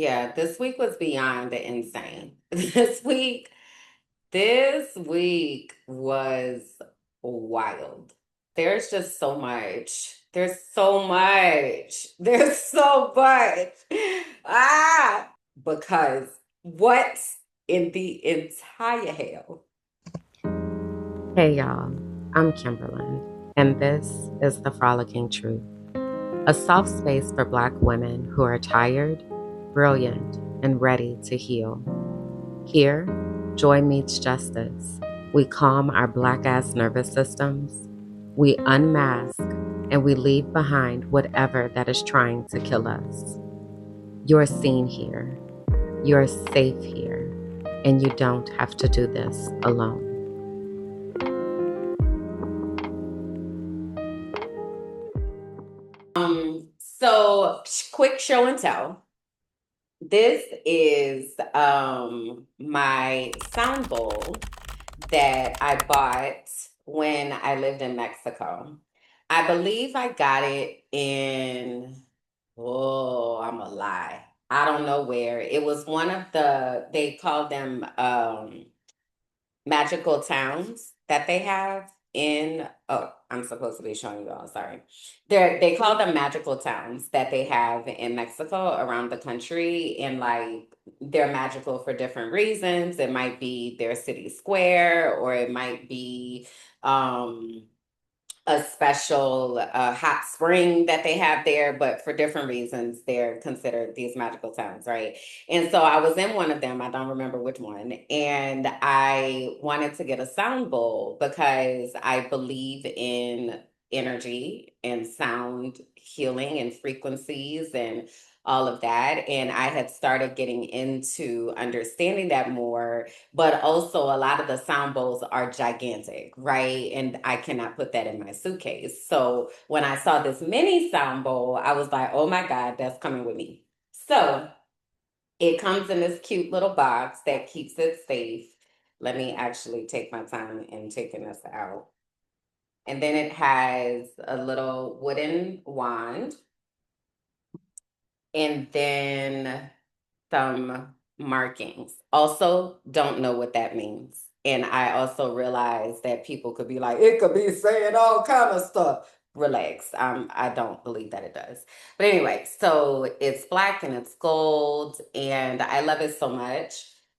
Yeah, this week was beyond insane. This week was wild. There's just so much. There's so much. There's so much. Because what in the entire hell? Hey y'all, I'm Kimberland, and this is the Frolicking Truth, a soft space for Black women who are tired, brilliant, and ready to heal. Here, joy meets justice. We calm our Black ass nervous systems, we unmask, and we leave behind whatever that is trying to kill us. You're seen here, you're safe here, and you don't have to do this alone. So quick show and tell. This is my sound bowl that I bought when I lived in Mexico. I believe I got it in, oh, I'm a lie. I don't know where. It was one of they call them magical towns that they have in, oh, I'm supposed to be showing you all, sorry. They call them magical towns that they have in Mexico around the country, and like they're magical for different reasons. It might be their city square, or it might be um a special hot spring that they have there, but for different reasons, they're considered these magical towns, right? And so I was in one of them, I don't remember which one, and I wanted to get a sound bowl because I believe in energy and sound healing and frequencies and all of that. And I had started getting into understanding that more, but also a lot of the sound bowls are gigantic, right? And I cannot put that in my suitcase. So when I saw this mini sound bowl, I was like, oh my God, that's coming with me. So it comes in this cute little box that keeps it safe. Let me actually take my time in taking this out. And then it has a little wooden wand, and then some markings. Also, don't know what that means. And I also realize that people could be like, it could be saying all kind of stuff. Relax. I don't believe that it does. But anyway, so it's black and it's gold, and I love it so much.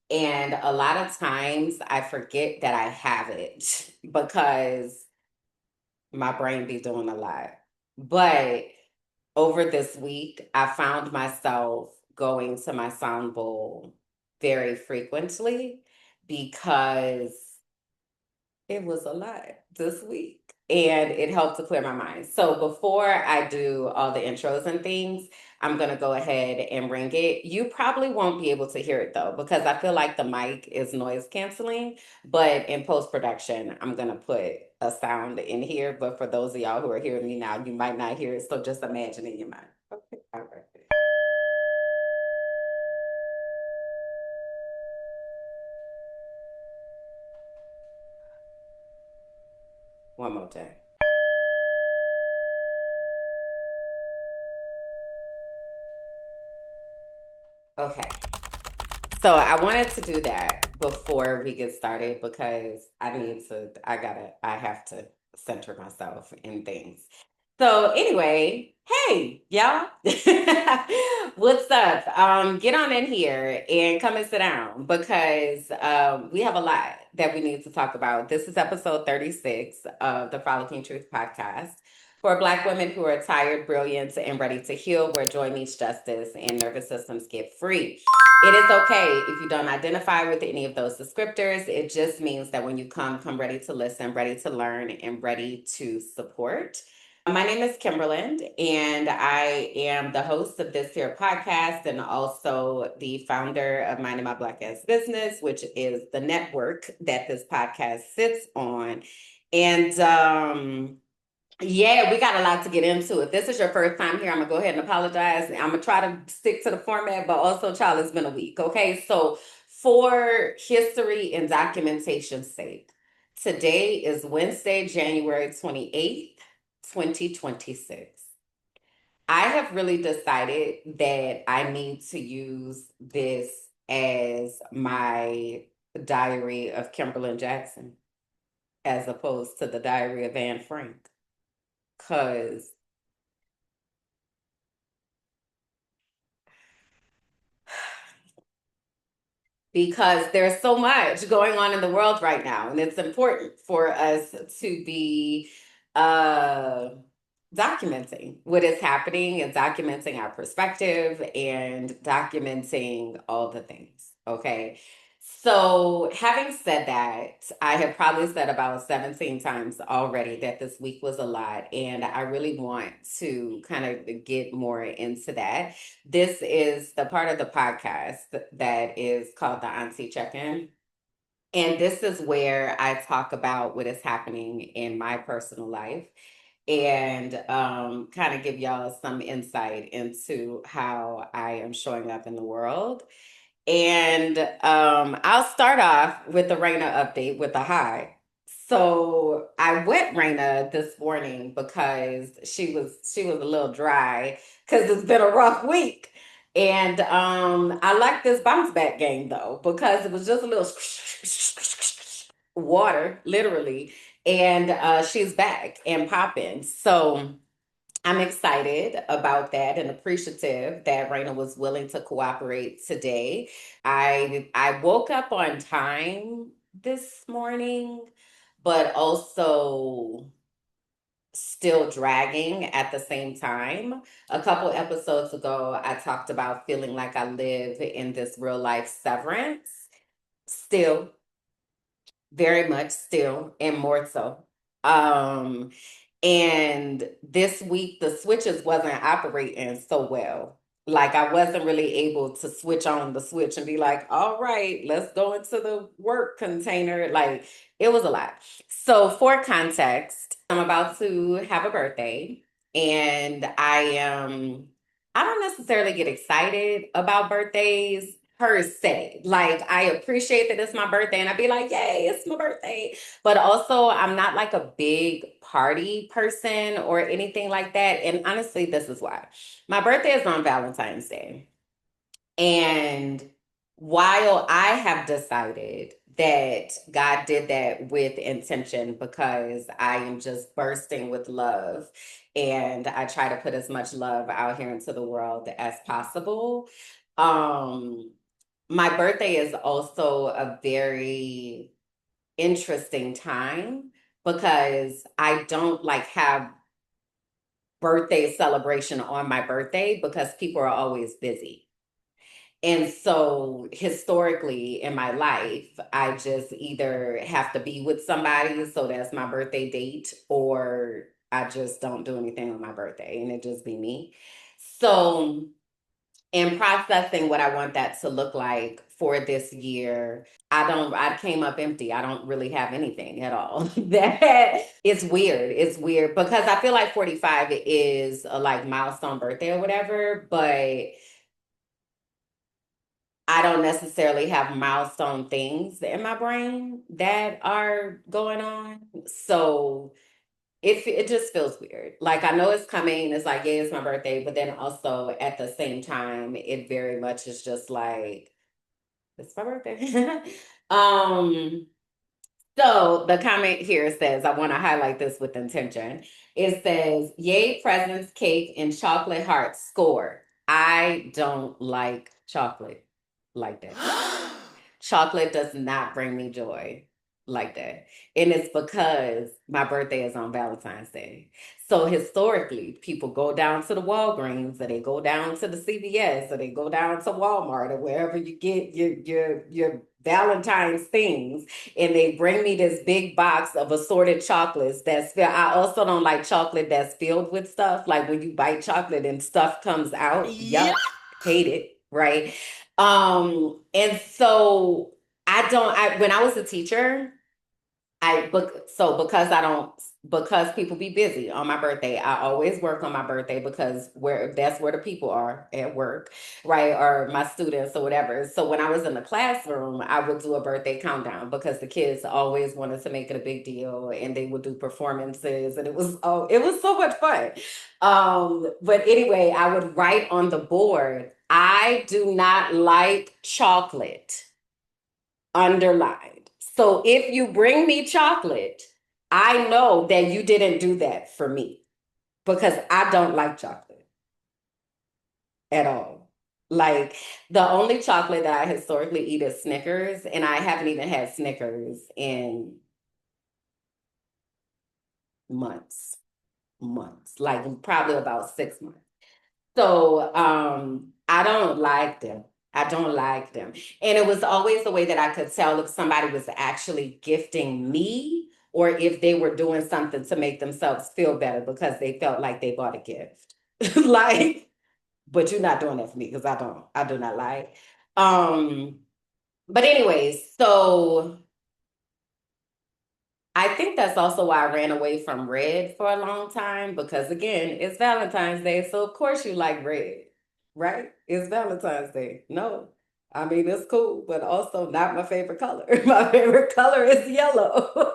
And a lot of times I forget that I have it because my brain be doing a lot. But over this week, I found myself going to my sound bowl very frequently because it was a lot this week and it helped to clear my mind. So before I do all the intros and things, I'm going to go ahead and ring it. You probably won't be able to hear it though, because I feel like the mic is noise canceling. But in post production, I'm going to put a sound in here. But for those of y'all who are hearing me now, you might not hear it. So just imagine in your mind. Okay. All right. One more time. Okay. So I wanted to do that before we get started because I have to center myself in things. So anyway, hey, y'all. What's up? Get on in here and come and sit down because we have a lot that we need to talk about. This is episode 36 of the Frolicking Truth podcast for Black women who are tired, brilliant, and ready to heal, where joy meets justice and nervous systems get free. It is okay if you don't identify with any of those descriptors. It just means that when you come ready to listen, ready to learn, and ready to support. My name is Kimberland, and I am the host of this here podcast and also the founder of Minding My Black Ass Business, which is the network that this podcast sits on. And yeah, we got a lot to get into. If this is your first time here, I'm gonna go ahead and apologize. I'm gonna try to stick to the format, but also, child, it's been a week. Okay, so for history and documentation's sake, today is Wednesday, January 28th, 2026. I have really decided that I need to use this as my diary of Kimberland Jackson as opposed to the diary of Anne Frank. Because there's so much going on in the world right now, and it's important for us to be uh documenting what is happening and documenting our perspective and documenting all the things. Okay. So, having said that, I have probably said about 17 times already that this week was a lot, and I really want to kind of get more into that. This is the part of the podcast that is called the Auntie Check In. And this is where I talk about what is happening in my personal life and kind of give y'all some insight into how I am showing up in the world. And I'll start off with the Raina update with the high. So I wet Raina this morning because she was a little dry because it's been a rough week. And I like this bounce back game though because it was just a little water, literally, and she's back and popping. So I'm excited about that and appreciative that Raina was willing to cooperate today. I woke up on time this morning, but also still dragging at the same time. A couple episodes ago, I talked about feeling like I live in this real life severance. Still, very much still, and more so. Um, and this week, the switches wasn't operating so well. Like I wasn't really able to switch on the switch and be like, all right, let's go into the work container. Like it was a lot. So for context, I'm about to have a birthday and I don't necessarily get excited about birthdays per se. Like I appreciate that it's my birthday and I'd be like, yay, it's my birthday. But also, I'm not like a big party person or anything like that. And honestly, this is why. My birthday is on Valentine's Day. And while I have decided that God did that with intention because I am just bursting with love and I try to put as much love out here into the world as possible. Um, my birthday is also a very interesting time because I don't like have birthday celebration on my birthday because people are always busy. And so historically in my life, I just either have to be with somebody, so that's my birthday date, or I just don't do anything on my birthday and it just be me. So in processing what I want that to look like for this year, I came up empty. I don't really have anything at all. That it's weird. It's weird because I feel like 45 is a like milestone birthday or whatever, but I don't necessarily have milestone things in my brain that are going on. So it just feels weird. Like I know it's coming. It's like, yeah, it's my birthday, but then also at the same time, it very much is just like it's my birthday. um, so the comment here says, I want to highlight this with intention. It says, yay, presents, cake, and chocolate hearts score. I don't like chocolate like that. Chocolate does not bring me joy like that. And it's because my birthday is on Valentine's Day. So historically, people go down to the Walgreens or they go down to the CVS or they go down to Walmart or wherever you get your Valentine's things and they bring me this big box of assorted chocolates that's filled. I also don't like chocolate that's filled with stuff. Like when you bite chocolate and stuff comes out. Yuck, hate it, right? And so I don't I when I was a teacher, I book so because I don't because people be busy on my birthday. I always work on my birthday because where the people are at work, right? Or my students or whatever. So when I was in the classroom, I would do a birthday countdown because the kids always wanted to make it a big deal and they would do performances and it was so much fun. But anyway, I would write on the board, I do not like chocolate, underlined. So if you bring me chocolate, I know that you didn't do that for me because I don't like chocolate at all. Like the only chocolate that I historically eat is Snickers, and I haven't even had Snickers in months, like probably about 6 months. So I don't like them. I don't like them. And it was always the way that I could tell if somebody was actually gifting me or if they were doing something to make themselves feel better because they felt like they bought a gift. Like, but you're not doing that for me because I do not like. Um, but anyways, so I think that's also why I ran away from red for a long time because again, it's Valentine's Day, so of course you like red, right? It's Valentine's Day. No, I mean it's cool, but also not my favorite color. My favorite color is yellow.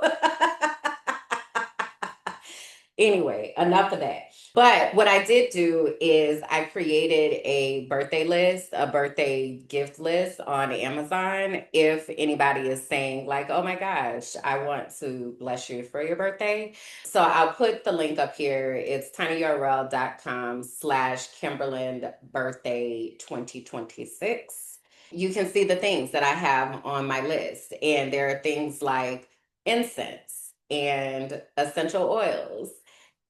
Anyway, enough of that. But what I did do is I created a birthday list, a birthday gift list on Amazon. If anybody is saying, like, oh my gosh, I want to bless you for your birthday. So I'll put the link up here. It's tinyurl.com/Kimberland birthday 2026. You can see the things that I have on my list. And there are things like incense and essential oils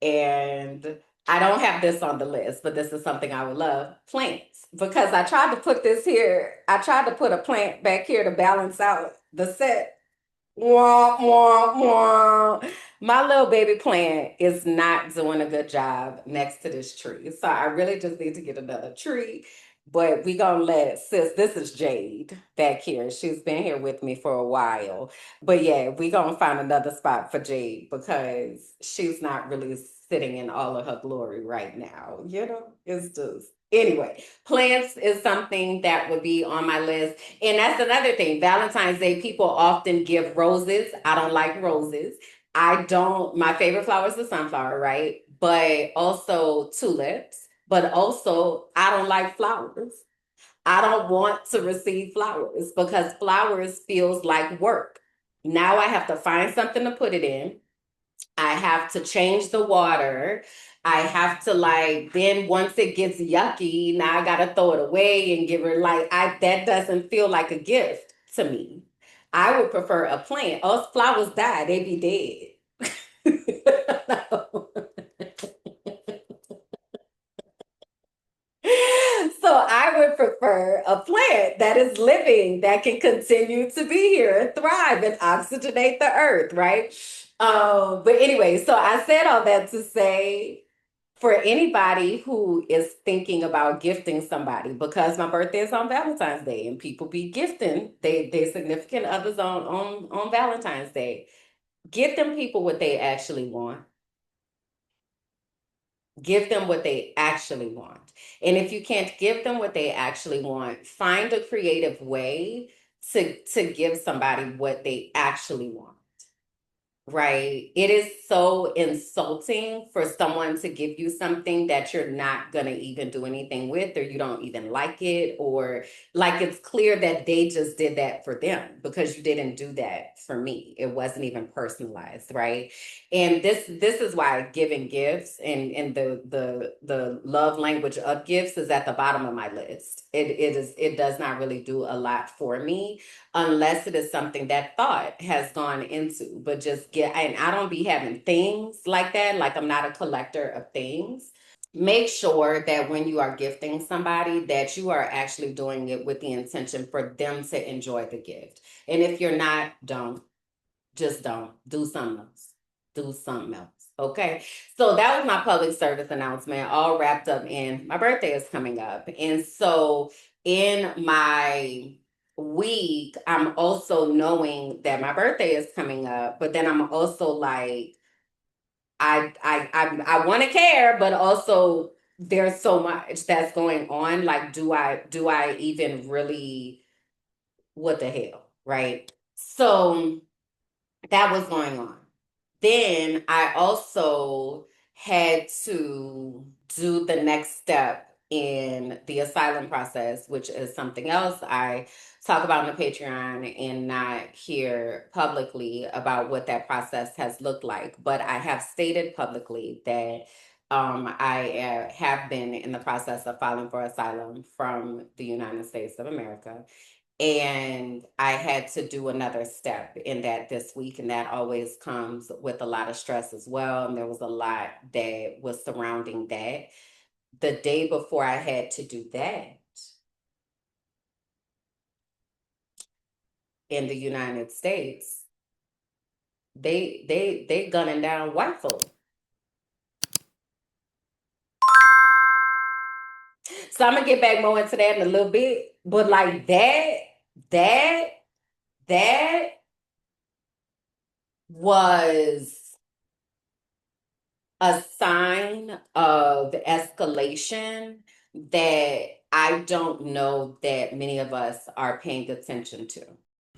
and I don't have this on the list, but this is something I would love. Plants. Because I tried to put this here. I tried to put a plant back here to balance out the set. Wah, wah, wah. My little baby plant is not doing a good job next to this tree. So I really just need to get another tree. But we gonna let sis, this is Jade back here. She's been here with me for a while. But yeah, we gonna find another spot for Jade because she's not really sitting in all of her glory right now. You know, it's just anyway. Plants is something that would be on my list. And that's another thing. Valentine's Day, people often give roses. I don't like roses. I don't, my favorite flower is the sunflower, right? But also tulips. But also, I don't like flowers. I don't want to receive flowers because flowers feels like work. Now I have to find something to put it in. I have to change the water. I have to like then once it gets yucky, now I gotta throw it away and give her like I that doesn't feel like a gift to me. I would prefer a plant. Us flowers die, they be dead. So I would prefer a plant that is living, that can continue to be here and thrive and oxygenate the earth, right? But anyway, so I said all that to say for anybody who is thinking about gifting somebody, because my birthday is on Valentine's Day and people be gifting they significant others on Valentine's Day. Give them people what they actually want. Give them what they actually want. And if you can't give them what they actually want, find a creative way to give somebody what they actually want. Right. It is so insulting for someone to give you something that you're not going to even do anything with, or you don't even like it, or like it's clear that they just did that for them because you didn't do that for me. It wasn't even personalized. Right. And this is why giving gifts and the love language of gifts is at the bottom of my list. It does not really do a lot for me unless it is something that thought has gone into. But just get, and I don't be having things like that. Like I'm not a collector of things. Make sure that when you are gifting somebody that you are actually doing it with the intention for them to enjoy the gift. And if you're not, don't. Just don't. Do something else. Do something else. Okay. So that was my public service announcement, all wrapped up in my birthday is coming up. And so in my week, I'm also knowing that my birthday is coming up, but then I'm also like, I want to care, but also there's so much that's going on. Like, do I even really, what the hell, right? So that was going on. Then I also had to do the next step in the asylum process, which is something else I talk about in the Patreon and not here publicly about what that process has looked like. But I have stated publicly that I have been in the process of filing for asylum from the United States of America. And I had to do another step in that this week, and that always comes with a lot of stress as well. And there was a lot that was surrounding that. The day before I had to do that in the United States, they gunning down white folk. So I'm gonna get back more into that in a little bit. But like that, that was a sign of escalation that I don't know that many of us are paying attention to.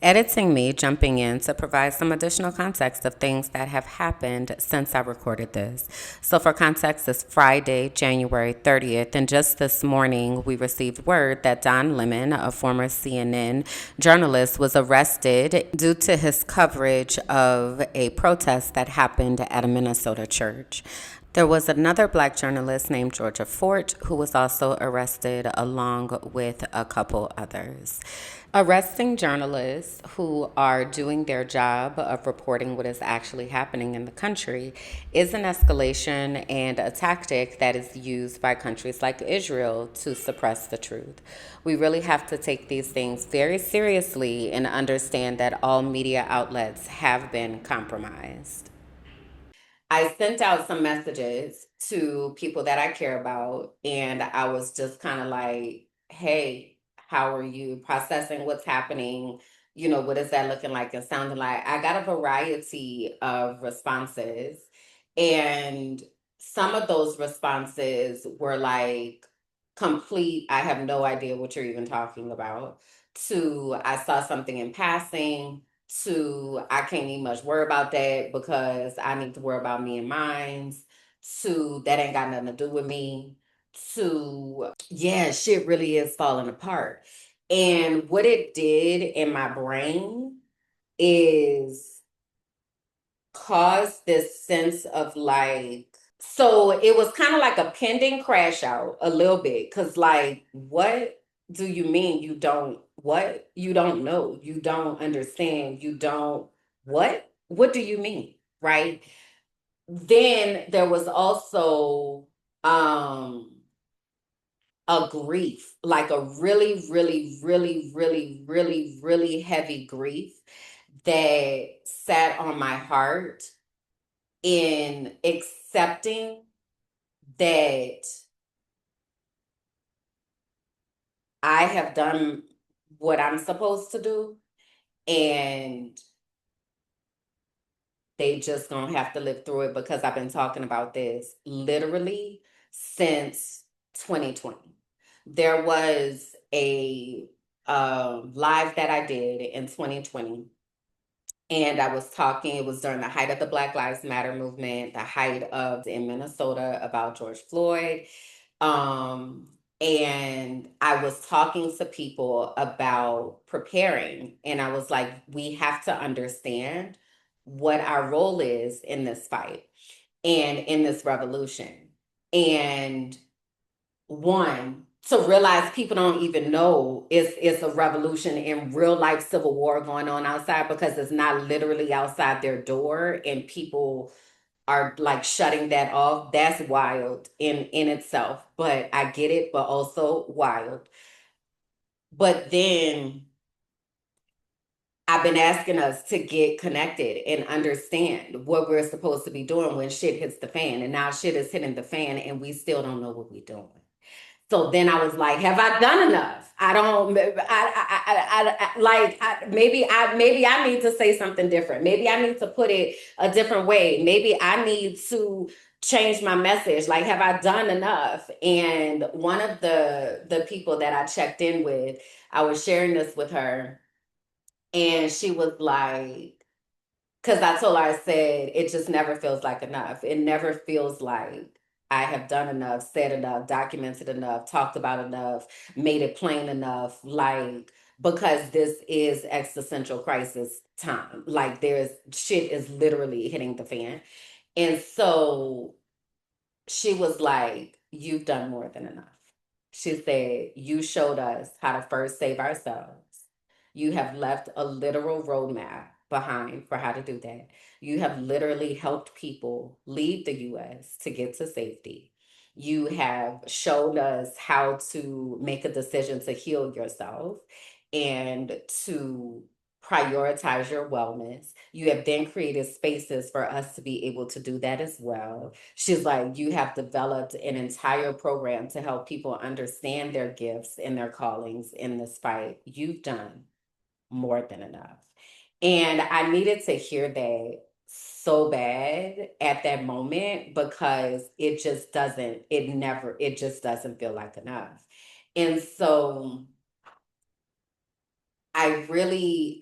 Editing me jumping in to provide some additional context of things that have happened since I recorded this. So, for context, it's Friday, January 30th, and just this morning we received word that Don Lemon, a former CNN journalist, was arrested due to his coverage of a protest that happened at a Minnesota church. There was another black journalist named Georgia Fort who was also arrested along with a couple others. Arresting journalists who are doing their job of reporting what is actually happening in the country is an escalation and a tactic that is used by countries like Israel to suppress the truth. We really have to take these things very seriously and understand that all media outlets have been compromised. I sent out some messages to people that I care about, and I was just kind of like, hey, how are you processing what's happening? You know, what is that looking like and sounding like? I got a variety of responses, and some of those responses were like complete, I have no idea what you're even talking about, to I saw something in passing, to I can't even much worry about that because I need to worry about me and mines, to that ain't got nothing to do with me, to yeah, shit really is falling apart. And what it did in my brain is cause this sense of like, so it was kind of like a pending crash out a little bit, because like, what do you mean you don't, what? You don't know, you don't understand, you don't, what do you mean, right? Then there was also um a grief, like a really, really, really, really, really, really heavy grief that sat on my heart in accepting that I have done what I'm supposed to do, and they just gonna have to live through it because I've been talking about this literally since 2020. There was a live that I did in 2020, and I was talking, it was during the height of the Black Lives Matter movement, the height of in Minnesota about George Floyd. Um, and I was talking to people about preparing, and I was like, we have to understand what our role is in this fight and in this revolution. And one, to realize people don't even know it's a revolution in real life civil war going on outside because it's not literally outside their door and people are like shutting that off. That's wild in itself, but I get it, but also wild. But then I've been asking us to get connected and understand what we're supposed to be doing when shit hits the fan, and now shit is hitting the fan and we still don't know what we're doing. So then I was like, have I done enough? I don't, maybe I need to say something different. Maybe I need to put it a different way. Maybe I need to change my message. Like, have I done enough? And one of the people that I checked in with, I was sharing this with her, and she was like, because I told her, I said, it just never feels like enough. It never feels like I have done enough, said enough, documented enough, talked about enough, made it plain enough. Like, because this is existential crisis time. Like, there's shit is literally hitting the fan. And so she was like, you've done more than enough. She said, you showed us how to first save ourselves. You have left a literal roadmap behind for how to do that. You have literally helped people leave the US to get to safety. You have showed us how to make a decision to heal yourself and to prioritize your wellness. You have then created spaces for us to be able to do that as well. She's like, you have developed an entire program to help people understand their gifts and their callings in this fight. You've done more than enough. And I needed to hear that so bad at that moment, because it just doesn't feel like enough. And so I really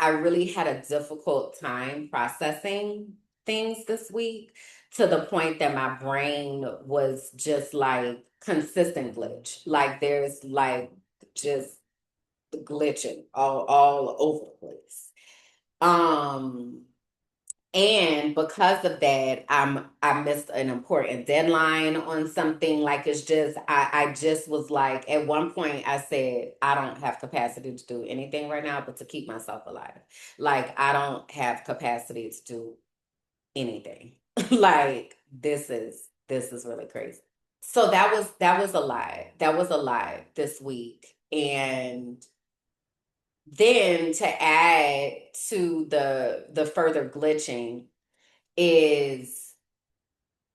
had a difficult time processing things this week, to the point that my brain was just like consistent glitch. Like, there's like just glitching all over the place. Um and because of that, I missed an important deadline on something. Like, it's just I just was like, at one point I said, I don't have capacity to do anything right now but to keep myself alive. Like, I don't have capacity to do anything. Like, this is really crazy. So that was a lie. That was a lie this week. And then to add to the further glitching is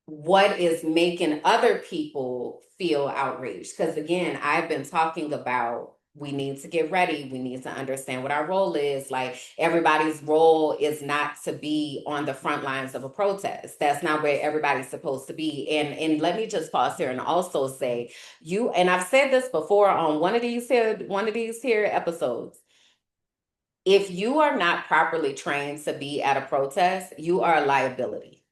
what is making other people feel outraged. Because again, I've been talking about, we need to get ready. We need to understand what our role is. Like, everybody's role is not to be on the front lines of a protest. That's not where everybody's supposed to be. And let me just pause here and also say, and I've said this before on one of these here episodes. If you are not properly trained to be at a protest, you are a liability,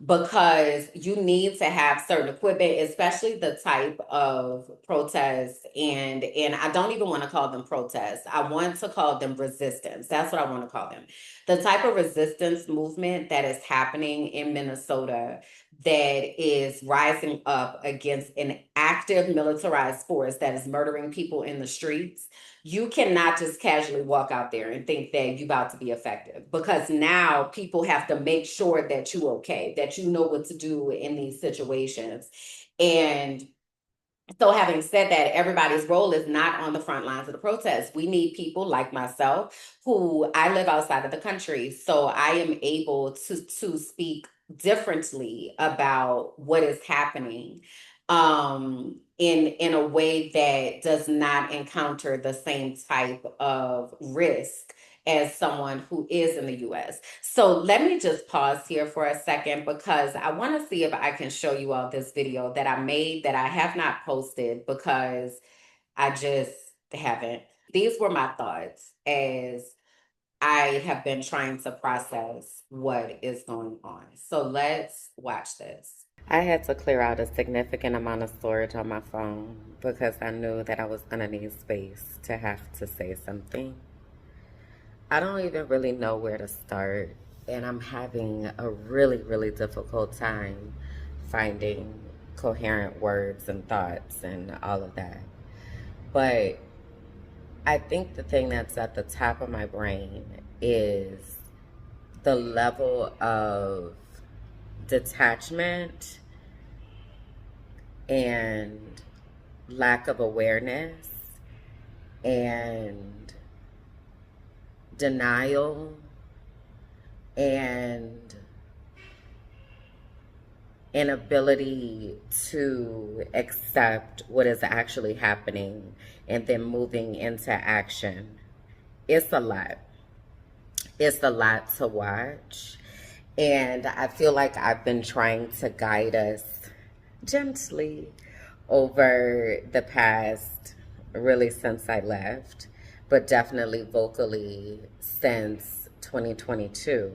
because you need to have certain equipment, especially the type of protests. And I don't even want to call them protests. I want to call them resistance. That's what I want to call them. The type of resistance movement that is happening in Minnesota, that is rising up against an active militarized force that is murdering people in the streets. You cannot just casually walk out there and think that you're about to be effective, because now people have to make sure that you're okay, that you know what to do in these situations. And so, having said that, everybody's role is not on the front lines of the protest. We need people like myself, who I live outside of the country. So I am able to speak differently about what is happening, in a way that does not encounter the same type of risk as someone who is in the US. So let me just pause here for a second, because I want to see if I can show you all this video that I made that I have not posted, because I just haven't. These were my thoughts as I have been trying to process what is going on. So let's watch this. I had to clear out a significant amount of storage on my phone, because I knew that I was going to need space to have to say something. I don't even really know where to start, and I'm having a really, really difficult time finding coherent words and thoughts and all of that. But I think the thing that's at the top of my brain is the level of detachment and lack of awareness and denial and inability to accept what is actually happening and then moving into action. It's a lot. It's a lot to watch. And I feel like I've been trying to guide us gently over the past, really since I left, but definitely vocally since 2022.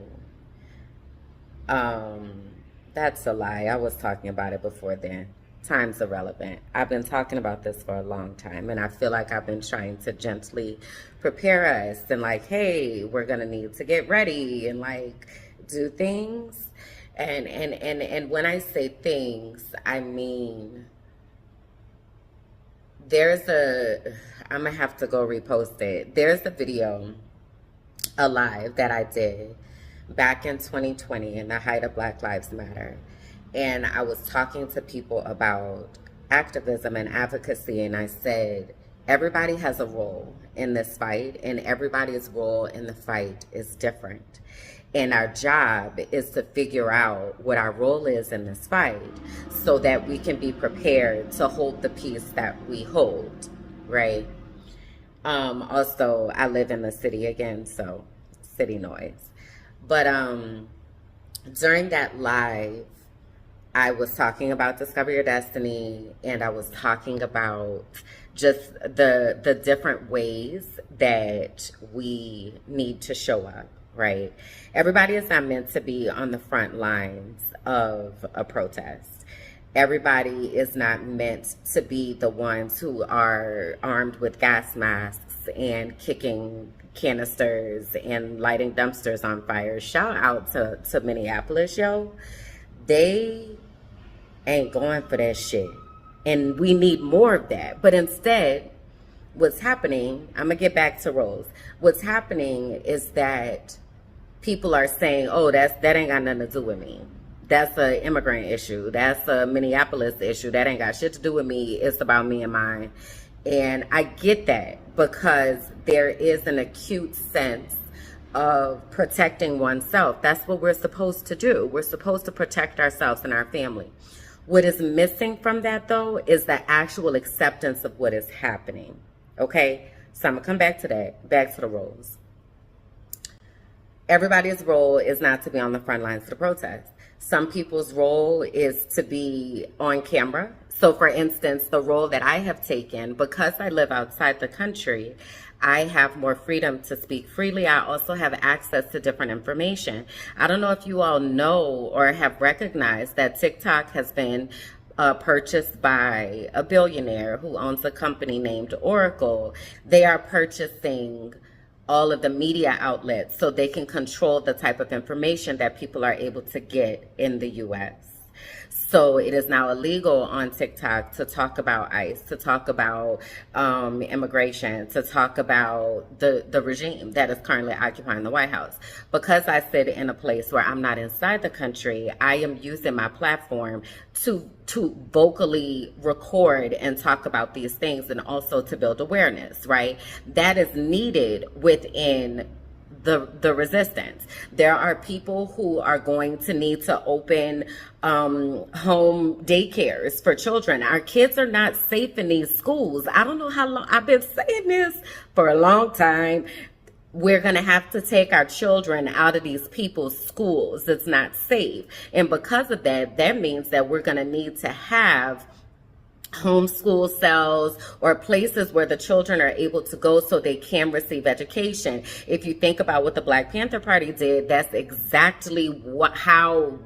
That's a lie. I was talking about it before then. Time's irrelevant. I've been talking about this for a long time, and I feel like I've been trying to gently prepare us and like, hey, we're gonna need to get ready and like do things. And when I say things, I mean I'm gonna have to go repost it. There's a video, a live that I did back in 2020 in the height of Black Lives Matter. And I was talking to people about activism and advocacy, and I said, everybody has a role in this fight, and everybody's role in the fight is different. And our job is to figure out what our role is in this fight so that we can be prepared to hold the peace that we hold, right? Also, I live in the city again, so city noise. But during that live, I was talking about Discover Your Destiny, and I was talking about just the different ways that we need to show up, right? Everybody is not meant to be on the front lines of a protest. Everybody is not meant to be the ones who are armed with gas masks and kicking canisters and lighting dumpsters on fire. Shout out to Minneapolis, yo. They ain't going for that shit. And we need more of that. But instead, what's happening, I'm going to get back to Rose. What's happening is that people are saying, oh, that ain't got nothing to do with me. That's an immigrant issue. That's a Minneapolis issue. That ain't got shit to do with me. It's about me and mine. And I get that because there is an acute sense of protecting oneself. That's what we're supposed to do. We're supposed to protect ourselves and our family. What is missing from that, though, is the actual acceptance of what is happening. Okay? So I'm going to come back to that, back to the roles. Everybody's role is not to be on the front lines of the protest. Some people's role is to be on camera. So, for instance, the role that I have taken, because I live outside the country, I have more freedom to speak freely. I also have access to different information. I don't know if you all know or have recognized that TikTok has been purchased by a billionaire who owns a company named Oracle. They are purchasing all of the media outlets so they can control the type of information that people are able to get in the U.S. So it is now illegal on TikTok to talk about ICE, to talk about immigration, to talk about the regime that is currently occupying the White House. Because I sit in a place where I'm not inside the country, I am using my platform to vocally record and talk about these things and also to build awareness, right? That is needed within the resistance. There are people who are going to need to open home daycares for children. Our kids are not safe in these schools. I don't know how long I've been saying this for a long time. We're going to have to take our children out of these people's schools. It's not safe. And because of that, that means that we're going to need to have homeschool cells or places where the children are able to go so they can receive education. If you think about what the Black Panther Party did, that's exactly how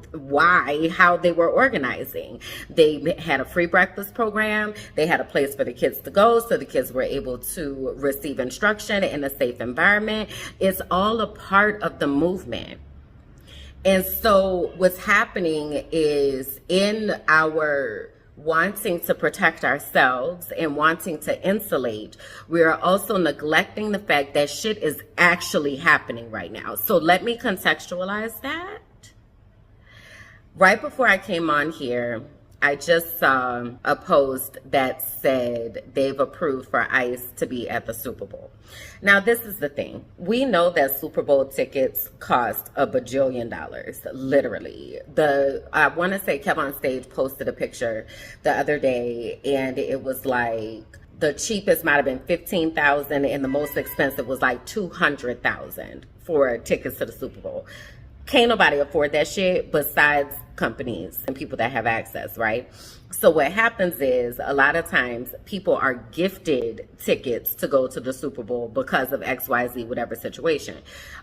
they were organizing. They had a free breakfast program. They had a place for the kids to go so the kids were able to receive instruction in a safe environment. It's all a part of the movement. And so what's happening is in our wanting to protect ourselves and wanting to insulate, we are also neglecting the fact that shit is actually happening right now. So let me contextualize that. Right before I came on here, I just saw a post that said they've approved for ICE to be at the Super Bowl. Now, this is the thing. We know that Super Bowl tickets cost $1 bajillion, literally. I want to say Kev on Stage posted a picture the other day, and it was like the cheapest might have been 15,000, and the most expensive was like 200,000 for tickets to the Super Bowl. Can't nobody afford that shit besides companies and people that have access, right? So what happens is a lot of times people are gifted tickets to go to the Super Bowl because of XYZ, whatever situation.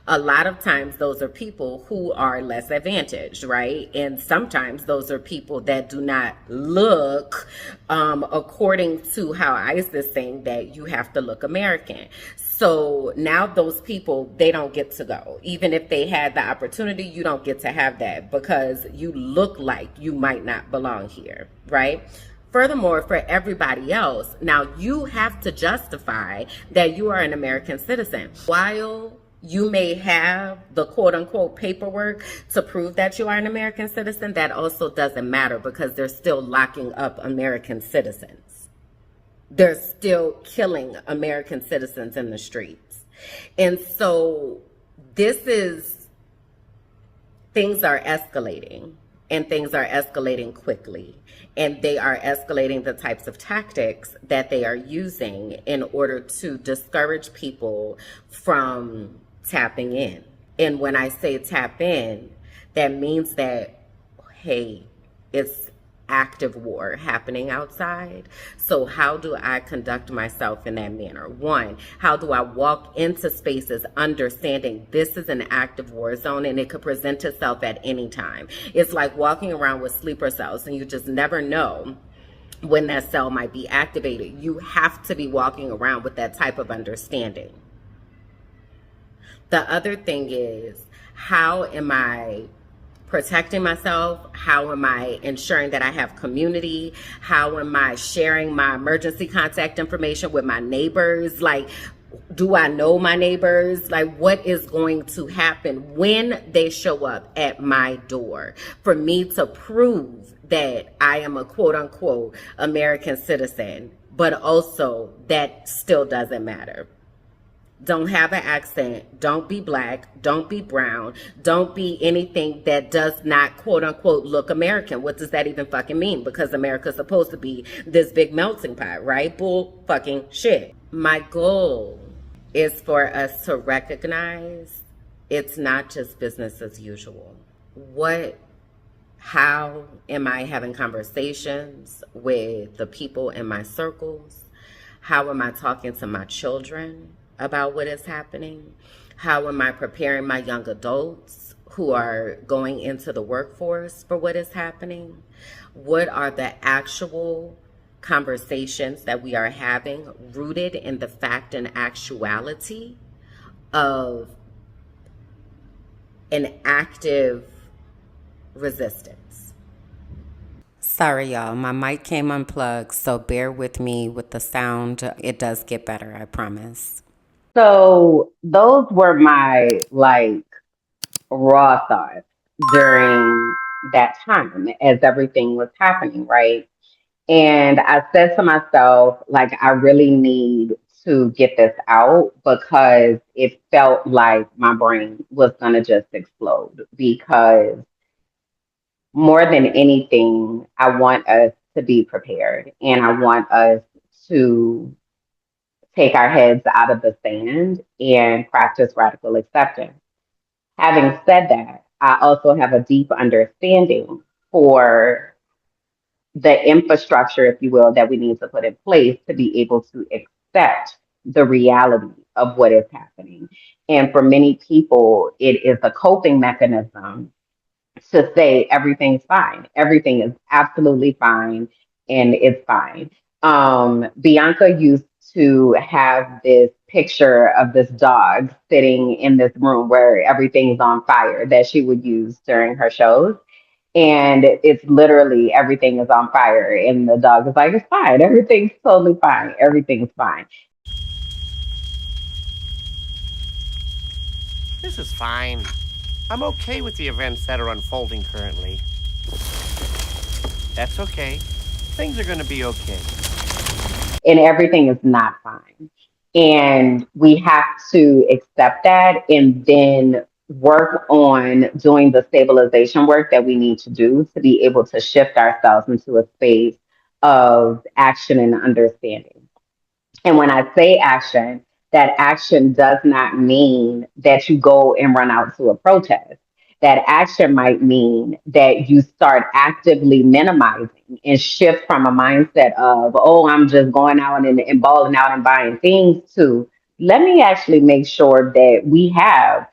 A lot of times those are people who are less advantaged, right? And sometimes those are people that do not look according to how ICE is saying that you have to look American. So now those people, they don't get to go. Even if they had the opportunity, you don't get to have that because you look like you might not belong here, right? Furthermore, for everybody else, now you have to justify that you are an American citizen. While you may have the quote unquote paperwork to prove that you are an American citizen, that also doesn't matter because they're still locking up American citizens. They're still killing American citizens in the streets. And so things are escalating, and things are escalating quickly. And they are escalating the types of tactics that they are using in order to discourage people from tapping in. And when I say tap in, that means that, hey, it's active war happening outside. So how do I conduct myself in that manner? One, how do I walk into spaces understanding this is an active war zone and it could present itself at any time? It's like walking around with sleeper cells and you just never know when that cell might be activated. You have to be walking around with that type of understanding. The other thing is, how am I protecting myself? How am I ensuring that I have community? How am I sharing my emergency contact information with my neighbors? Like, do I know my neighbors? Like, what is going to happen when they show up at my door for me to prove that I am a quote unquote American citizen, but also that still doesn't matter. Don't have an accent. Don't be black. Don't be brown. Don't be anything that does not, quote unquote, look American. What does that even fucking mean? Because America's supposed to be this big melting pot, right? Bull fucking shit. My goal is for us to recognize it's not just business as usual. How am I having conversations with the people in my circles? How am I talking to my children about what is happening? How am I preparing my young adults who are going into the workforce for what is happening? What are the actual conversations that we are having rooted in the fact and actuality of an active resistance? Sorry, y'all. My mic came unplugged, so bear with me with the sound. It does get better, I promise. So those were my raw thoughts during that time as everything was happening, right? And I said to myself, I really need to get this out because it felt like my brain was going to just explode. Because more than anything, I want us to be prepared and I want us to take our heads out of the sand and practice radical acceptance. Having said that, I also have a deep understanding for the infrastructure, if you will, that we need to put in place to be able to accept the reality of what is happening. And for many people, it is a coping mechanism to say everything's fine. Everything is absolutely fine and it's fine. Bianca used to have this picture of this dog sitting in this room where everything's on fire that she would use during her shows. And it's literally everything is on fire. And the dog is like, it's fine. Everything's totally fine. Everything's fine. This is fine. I'm okay with the events that are unfolding currently. That's okay. Things are going to be okay. And everything is not fine. And we have to accept that and then work on doing the stabilization work that we need to do to be able to shift ourselves into a space of action and understanding. And when I say action, that action does not mean that you go and run out to a protest. That action might mean that you start actively minimizing and shift from a mindset of, oh, I'm just going out and balling out and buying things to let me actually make sure that we have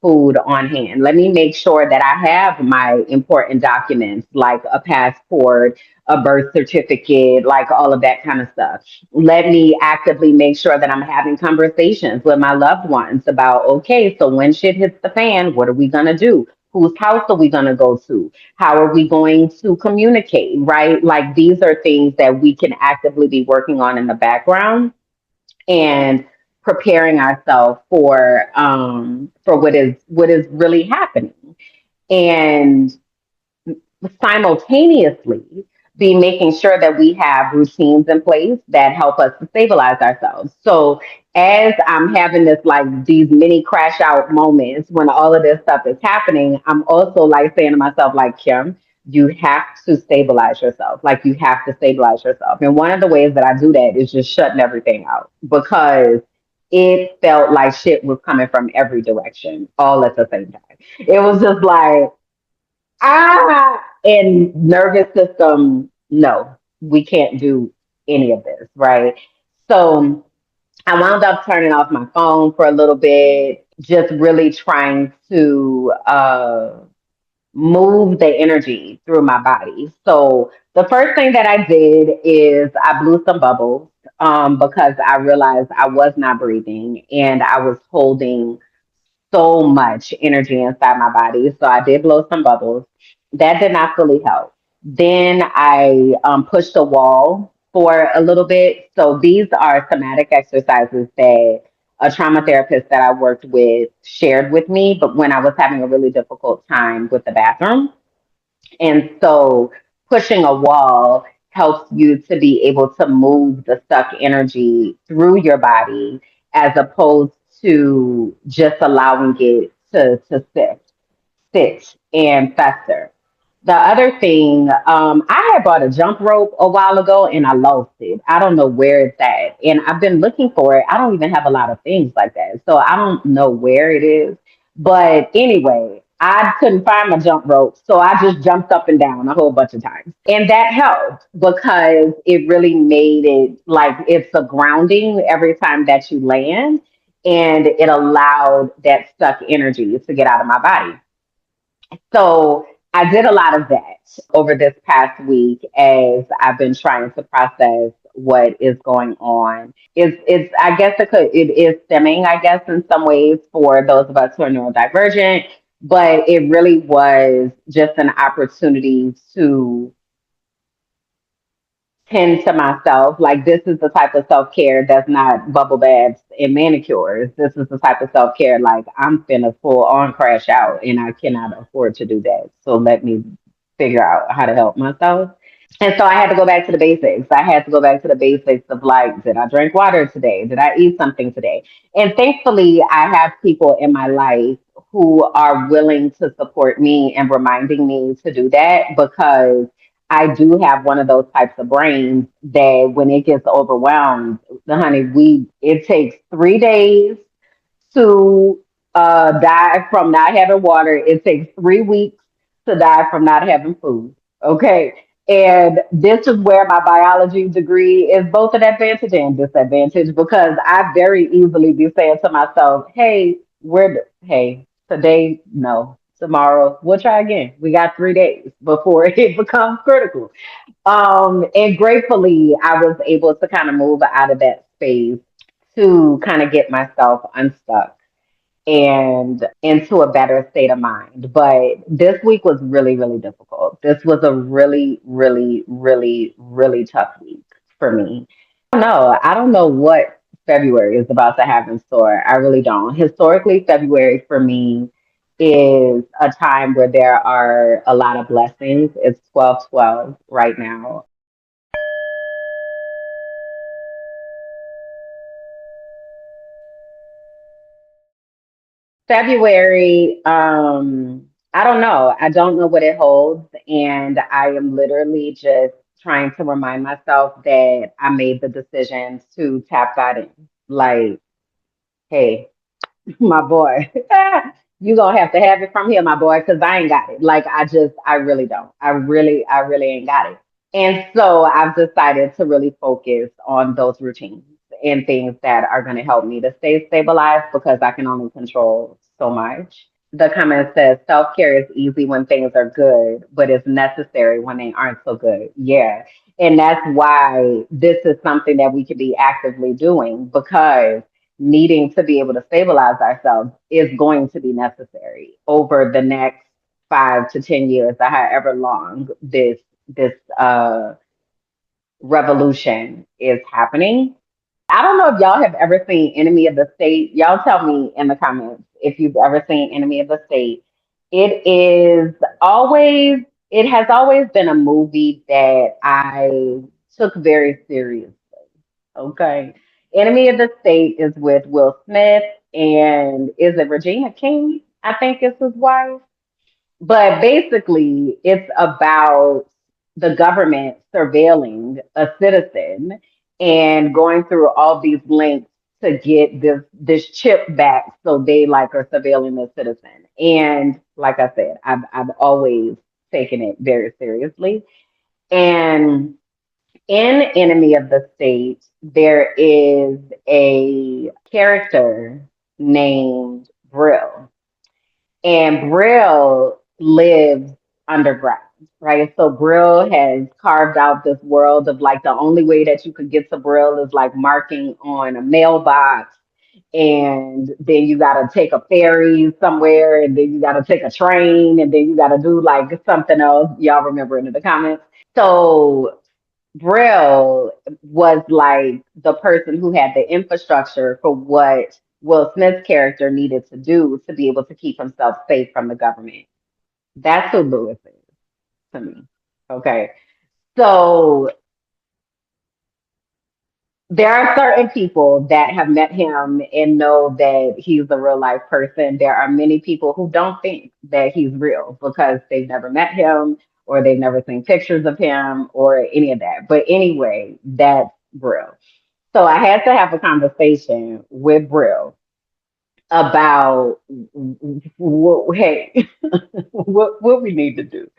food on hand. Let me make sure that I have my important documents like a passport, a birth certificate, like all of that kind of stuff. Let me actively make sure that I'm having conversations with my loved ones about, okay, so when shit hits the fan, what are we going to do? Whose house are we going to go to? How are we going to communicate, right? Like these are things that we can actively be working on in the background and preparing ourselves for what is really happening. And simultaneously be making sure that we have routines in place that help us to stabilize ourselves. So as I'm having this like these mini crash out moments when all of this stuff is happening, I'm also like saying to myself, like, Kim, you have to stabilize yourself. Like you have to stabilize yourself. And one of the ways that I do that is just shutting everything out because it felt like shit was coming from every direction all at the same time. It was just like and nervous system, no, we can't do any of this, right? So I wound up turning off my phone for a little bit, just really trying to move the energy through my body. So the first thing that I did is I blew some bubbles because I realized I was not breathing and I was holding so much energy inside my body. So I did blow some bubbles. That did not fully help. Then I pushed a wall for a little bit. So these are somatic exercises that a trauma therapist that I worked with shared with me, but when I was having a really difficult time with the bathroom. And so pushing a wall helps you to be able to move the stuck energy through your body as opposed to just allowing it to sit and fester. The other thing, I had bought a jump rope a while ago and I lost it. I don't know where it's at. And I've been looking for it. I don't even have a lot of things like that. So I don't know where it is. But anyway, I couldn't find my jump rope. So I just jumped up and down a whole bunch of times. And that helped because it really made it like it's a grounding every time that you land. And it allowed that stuck energy to get out of my body. So I did a lot of that over this past week as I've been trying to process what is going on. It's I guess it is stemming, I guess, in some ways for those of us who are neurodivergent, but it really was just an opportunity to tend to myself. Like this is the type of self care that's not bubble baths and manicures. This is the type of self care like I'm finna full on crash out and I cannot afford to do that. So let me figure out how to help myself. And so I had to go back to the basics. I had to go back to the basics of like, did I drink water today? Did I eat something today? And thankfully, I have people in my life who are willing to support me and reminding me to do that because I do have one of those types of brains that when it gets overwhelmed, honey, we it takes 3 days to die from not having water. It takes 3 weeks to die from not having food. Okay. And this is where my biology degree is both an advantage and disadvantage because I very easily be saying to myself, hey, hey, today, no. Tomorrow, we'll try again. We got 3 days before it becomes critical. And gratefully, I was able to kind of move out of that space to kind of get myself unstuck and into a better state of mind. But this week was really, really difficult. This was a really, really, really, really tough week for me. No, I don't know what February is about to have in store. I really don't. Historically, February for me is a time where there are a lot of blessings. It's 12/12 right now. February, I don't know. I don't know what it holds. And I am literally just trying to remind myself that I made the decision to tap God in. Like, hey, my boy, you gonna have to have it from here, my boy, because I ain't got it. Like, I really don't. I really ain't got it. And so I've decided to really focus on those routines and things that are going to help me to stay stabilized because I can only control so much. The comment says self care is easy when things are good, but it's necessary when they aren't so good. Yeah. And that's why this is something that we could be actively doing because needing to be able to stabilize ourselves is going to be necessary over the next 5 to 10 years, or however long this revolution is happening. I don't know if y'all have ever seen Enemy of the State. Y'all tell me in the comments if you've ever seen Enemy of the State. It is always, it has always been a movie that I took very seriously. Okay. Enemy of the State is with Will Smith and is it Regina King? I think is his wife. But basically, it's about the government surveilling a citizen and going through all these links to get this chip back so they like are surveilling the citizen. And like I said, I've always taken it very seriously. And in Enemy of the State, there is a character named Brill and Brill lives underground, right? So Brill has carved out this world of like the only way that you could get to Brill is like marking on a mailbox. And then you got to take a ferry somewhere, and then you got to take a train, and then you got to do like something else. Y'all remember in the comments. So Brill was like the person who had the infrastructure for what Will Smith's character needed to do to be able to keep himself safe from the government. That's who Lewis is to me. Okay. So there are certain people that have met him and know that he's a real life person. There are many people who don't think that he's real because they've never met him or they've never seen pictures of him or any of that. But anyway, that's Brill. So I had to have a conversation with Brill about hey, what we need to do.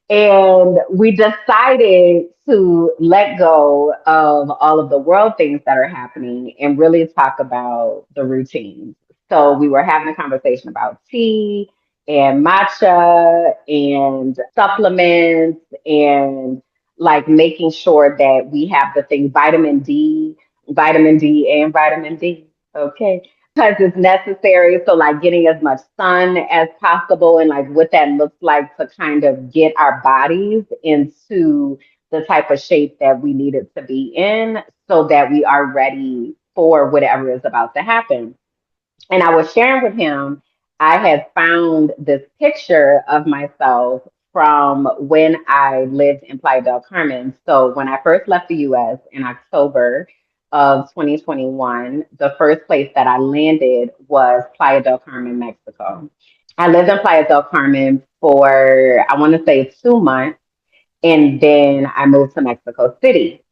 And we decided to let go of all of the world things that are happening and really talk about the routines. So we were having a conversation about tea and matcha and supplements and like making sure that we have the thing vitamin D and vitamin D. Okay, because it's necessary. So, like, getting as much sun as possible, and like what that looks like to kind of get our bodies into the type of shape that we need it to be in so that we are ready for whatever is about to happen. And I was sharing with him, I had found this picture of myself from when I lived in Playa del Carmen. So when I first left the US in October of 2021, the first place that I landed was Playa del Carmen, Mexico. I lived in Playa del Carmen for, I want to say 2 months, and then I moved to Mexico City.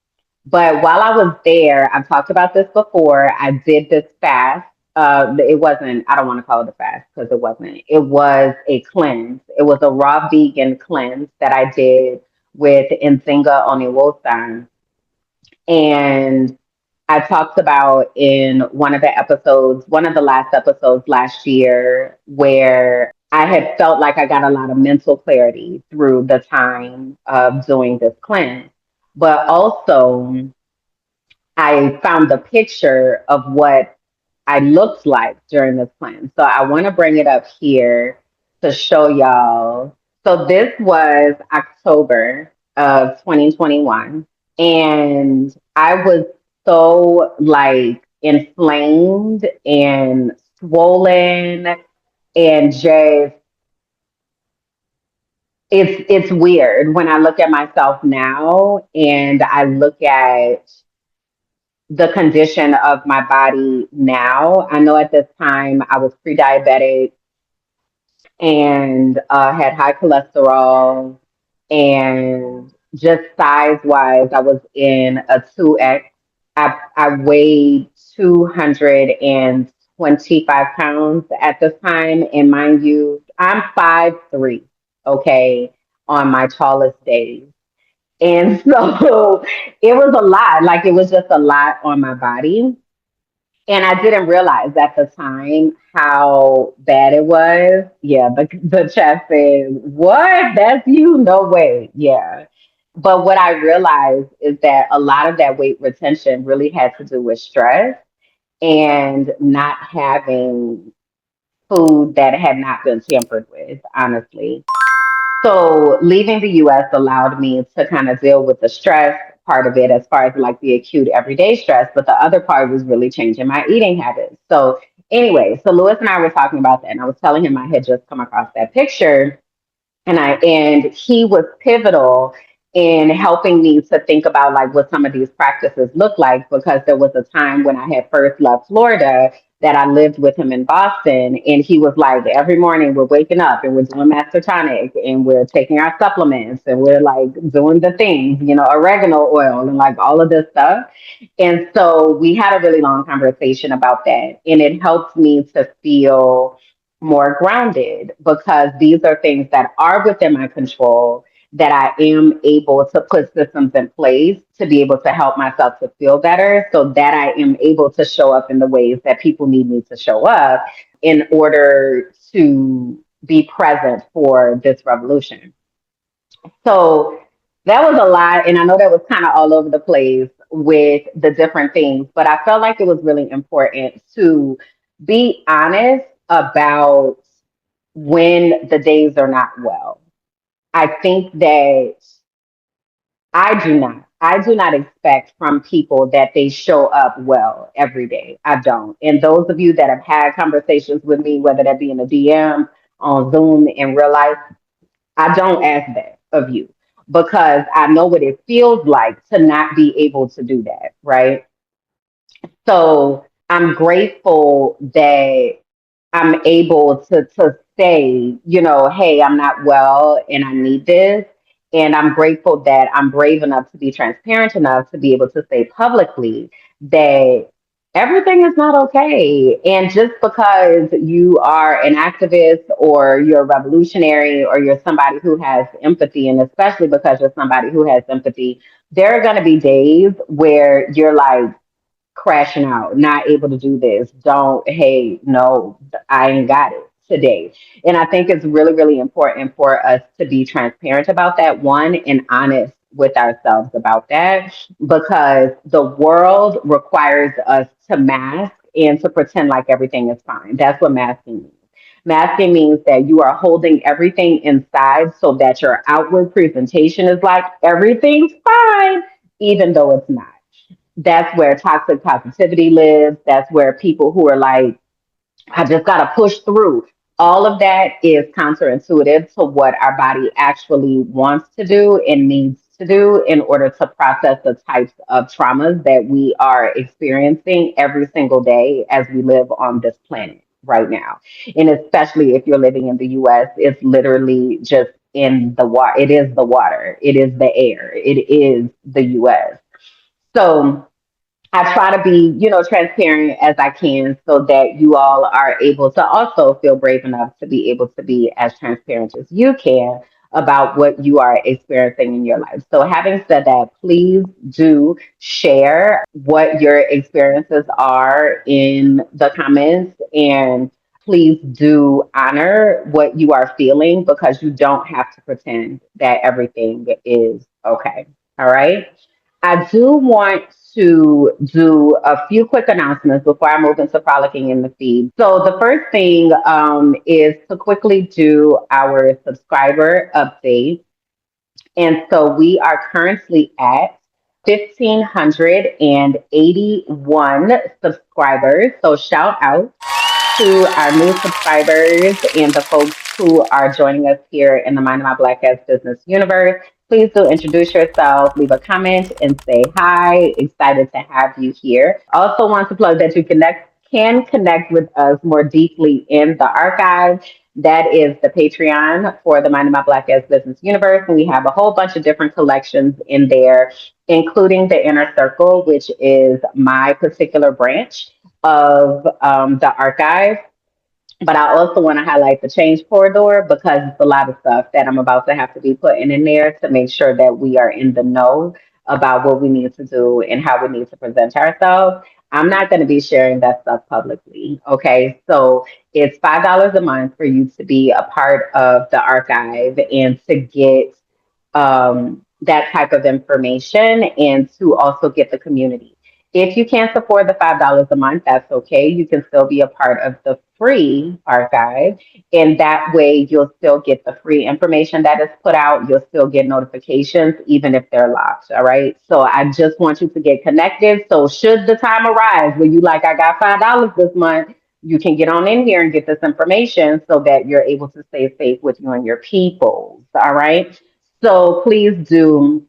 But while I was there, I've talked about this before. I did this fast. It wasn't, I don't want to call it a fast because it wasn't. It was a cleanse. It was a raw vegan cleanse that I did with Nzinga Oniwosan. And I talked about in one of the episodes, one of the last episodes last year, where I had felt like I got a lot of mental clarity through the time of doing this cleanse. But also, I found the picture of what I looked like during this plan. So I want to bring it up here to show y'all. So this was October of 2021. And I was so like inflamed and swollen and just it's weird when I look at myself now and I look at the condition of my body now. I know at this time I was pre-diabetic and had high cholesterol, and just size wise, I was in a 2X. I weighed 225 pounds at this time. And mind you, I'm 5'3", okay, on my tallest days. And so it was a lot. Like it was just a lot on my body. And I didn't realize at the time how bad it was. Yeah, the chat said, "What? That's you? No way." Yeah. But what I realized is that a lot of that weight retention really had to do with stress and not having food that had not been tampered with, honestly. So leaving the US allowed me to kind of deal with the stress part of it as far as like the acute everyday stress, but the other part was really changing my eating habits. So anyway, so Lewis and I were talking about that, and I was telling him I had just come across that picture, and he was pivotal in helping me to think about like what some of these practices look like, because there was a time when I had first left Florida that I lived with him in Boston, and he was like, every morning we're waking up and we're doing Master Tonic and we're taking our supplements and we're like doing the things, oregano oil and like all of this stuff. And so we had a really long conversation about that, and it helped me to feel more grounded because these are things that are within my control, that I am able to put systems in place to be able to help myself to feel better, so that I am able to show up in the ways that people need me to show up in order to be present for this revolution. So that was a lot. And I know that was kind of all over the place with the different things, but I felt like it was really important to be honest about when the days are not well. I think that I do not expect from people that they show up well every day. I don't. And those of you that have had conversations with me, whether that be in a DM, on Zoom, in real life, I don't ask that of you because I know what it feels like to not be able to do that, right? So I'm grateful that I'm able to say, hey, I'm not well and I need this. And I'm grateful that I'm brave enough to be transparent enough to be able to say publicly that everything is not okay. And just because you are an activist or you're a revolutionary or you're somebody who has empathy, and especially because you're somebody who has empathy, there are going to be days where you're like, crashing out, not able to do this. Don't, hey, no, I ain't got it today. And I think it's really, really important for us to be transparent about that, one, and honest with ourselves about that, because the world requires us to mask and to pretend like everything is fine. That's what masking means. Masking means that you are holding everything inside so that your outward presentation is like everything's fine, even though it's not. That's where toxic positivity lives. That's where people who are like, I just got to push through. All of that is counterintuitive to what our body actually wants to do and needs to do in order to process the types of traumas that we are experiencing every single day as we live on this planet right now. And especially if you're living in the US, it's literally just in the water. It is the water, it is the air, it is the US. So, I try to be, transparent as I can so that you all are able to also feel brave enough to be able to be as transparent as you can about what you are experiencing in your life. So, having said that, please do share what your experiences are in the comments, and please do honor what you are feeling, because you don't have to pretend that everything is okay. All right. I do want to do a few quick announcements before I move into frolicking in the feed. So the first thing is to quickly do our subscriber update. And so we are currently at 1,581 subscribers. So shout out. to our new subscribers and the folks who are joining us here in the Mind of My Black Ass Business universe. Please do introduce yourself, leave a comment, and say hi. Excited to have you here. Also, want to plug that you can connect with us more deeply in the archive. That is the Patreon for the Mind of My Black Ass Business universe, and we have a whole bunch of different collections in there, including the Inner Circle, which is my particular branch of the archive. But I also want to highlight the change corridor because it's a lot of stuff that I'm about to have to be putting in there to make sure that we are in the know about what we need to do and how we need to present ourselves. I'm not going to be sharing that stuff publicly. Okay. So it's $5 a month for you to be a part of the archive and to get that type of information and to also get the community. If you can't afford the $5 a month, that's okay. You can still be a part of the free archive. And that way, you'll still get the free information that is put out. You'll still get notifications, even if they're locked. All right. So I just want you to get connected. So, should the time arise where you like, I got $5 this month, you can get on in here and get this information so that you're able to stay safe with you and your peoples. All right. So please do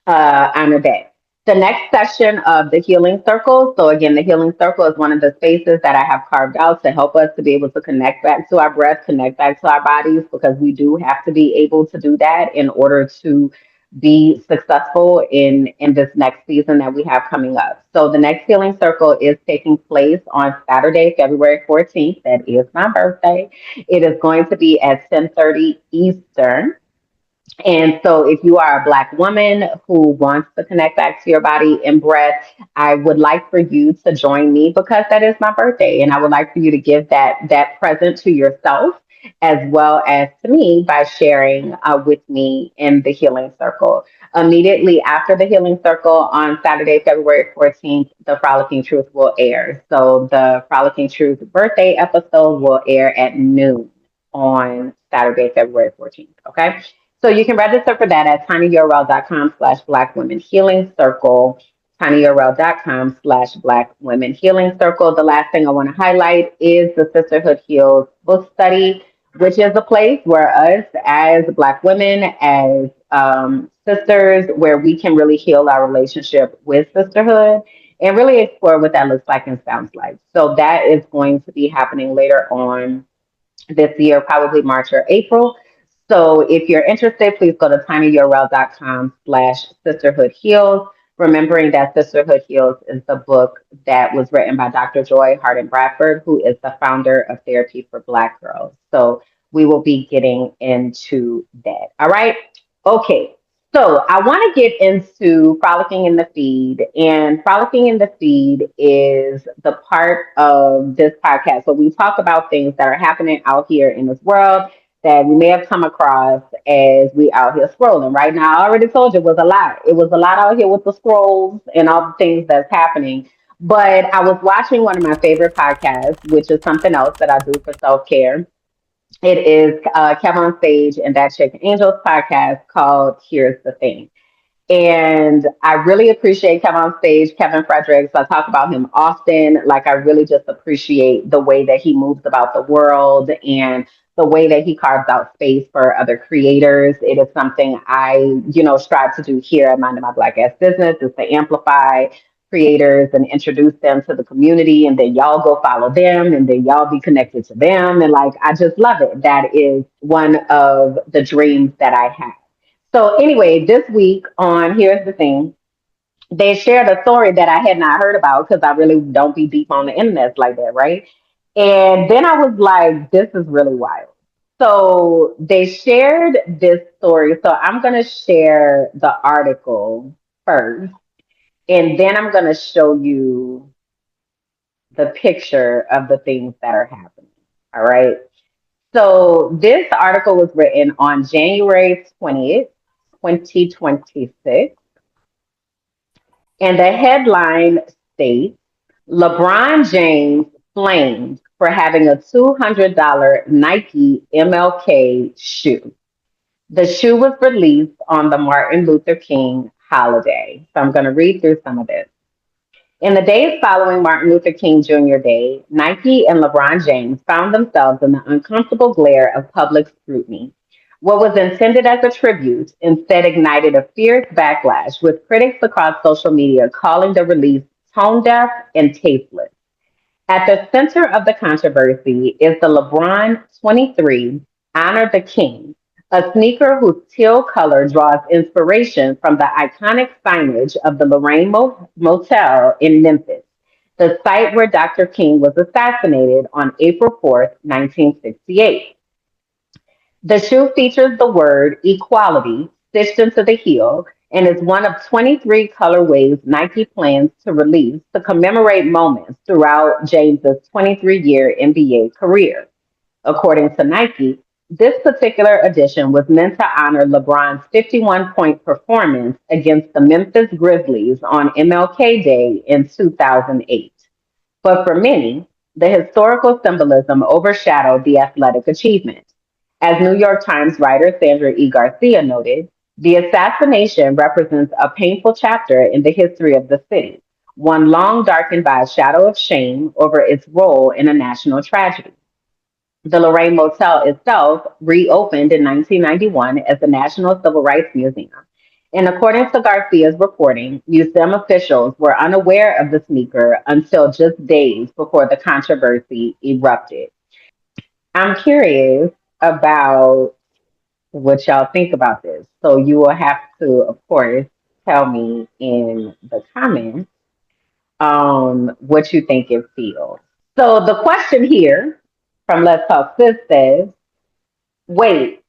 honor that. The next session of the Healing Circle. So, again, the Healing Circle is one of the spaces that I have carved out to help us to be able to connect back to our breath, connect back to our bodies, because we do have to be able to do that in order to be successful in this next season that we have coming up. So, the next Healing Circle is taking place on Saturday, February 14th. That is my birthday. It is going to be at 10:30 Eastern. And so, if you are a Black woman who wants to connect back to your body and breath, I would like for you to join me because that is my birthday, and I would like for you to give that present to yourself as well as to me by sharing with me in the Healing Circle. Immediately after the Healing Circle on Saturday, February 14th, the Frolicking Truth will air. So the Frolicking Truth birthday episode will air at noon on Saturday, February 14th. Okay. So you can register for that at tinyurl.com/Black Women Healing Circle, tinyurl.com/Black Women Healing Circle. The last thing I want to highlight is the Sisterhood Heals book study, which is a place where us as Black women, as sisters, where we can really heal our relationship with sisterhood and really explore what that looks like and sounds like. So that is going to be happening later on this year, probably March or April. So if you're interested, please go to tinyurl.com/sisterhood heals. Remembering that Sisterhood Heals is the book that was written by Dr. Joy Harden Bradford, who is the founder of Therapy for Black Girls. So we will be getting into that. All right. Okay. So I want to get into frolicking in the feed, and frolicking in the feed is the part of this podcast. So we talk about things that are happening out here in this world that we may have come across as we out here scrolling. Right now, I already told you it was a lot. It was a lot out here with the scrolls and all the things that's happening. But I was watching one of my favorite podcasts, which is something else that I do for self care. It is Kevin on Stage and That Chick Angels podcast called Here's the Thing. And I really appreciate Kevin on Stage, Kevin Fredericks. I talk about him often. Like, I really just appreciate the way that he moves about the world and the way that he carves out space for other creators. It is something I, strive to do here at Mind of My Black Ass Business, is to amplify creators and introduce them to the community, and then y'all go follow them, and then y'all be connected to them. And like, I just love it. That is one of the dreams that I have. So anyway, this week on Here's the Thing, they shared a story that I had not heard about because I really don't be deep on the internet like that, right? And then I was like, this is really wild. So they shared this story. So I'm going to share the article first, and then I'm going to show you the picture of the things that are happening. All right. So this article was written on January 20th, 2026. And the headline states LeBron James flamed for having a $200 Nike MLK shoe. The shoe was released on the Martin Luther King holiday. So I'm going to read through some of this. In the days following Martin Luther King Jr. Day, Nike and LeBron James found themselves in the uncomfortable glare of public scrutiny. What was intended as a tribute instead ignited a fierce backlash, with critics across social media calling the release tone deaf and tasteless. At the center of the controversy is the LeBron 23 Honor the King, a sneaker whose teal color draws inspiration from the iconic signage of the Lorraine Motel in Memphis, the site where Dr. King was assassinated on April 4th, 1968. The shoe features the word equality stitched into the heel and is one of 23 colorways Nike plans to release to commemorate moments throughout James's 23-year NBA career. According to Nike, this particular edition was meant to honor LeBron's 51-point performance against the Memphis Grizzlies on MLK Day in 2008. But for many, the historical symbolism overshadowed the athletic achievement. As New York Times writer Sandra E. Garcia noted, the assassination represents a painful chapter in the history of the city, one long darkened by a shadow of shame over its role in a national tragedy. The Lorraine Motel itself reopened in 1991 as the National Civil Rights Museum. And according to Garcia's reporting, museum officials were unaware of the sneaker until just days before the controversy erupted. I'm curious about what y'all think about this. So you will have to, of course, tell me in the comments what you think it feels. So the question here from Let's Talk Sis says, wait,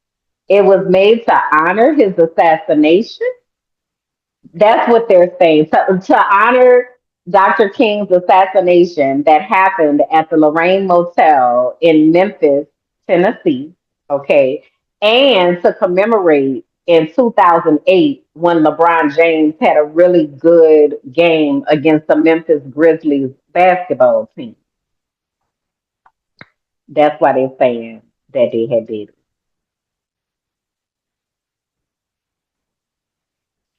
it was made to honor his assassination? That's what they're saying. To honor Dr. King's assassination that happened at the Lorraine Motel in Memphis, Tennessee, okay, and to commemorate in 2008 when LeBron James had a really good game against the Memphis Grizzlies basketball team. That's why they're saying that they had did it.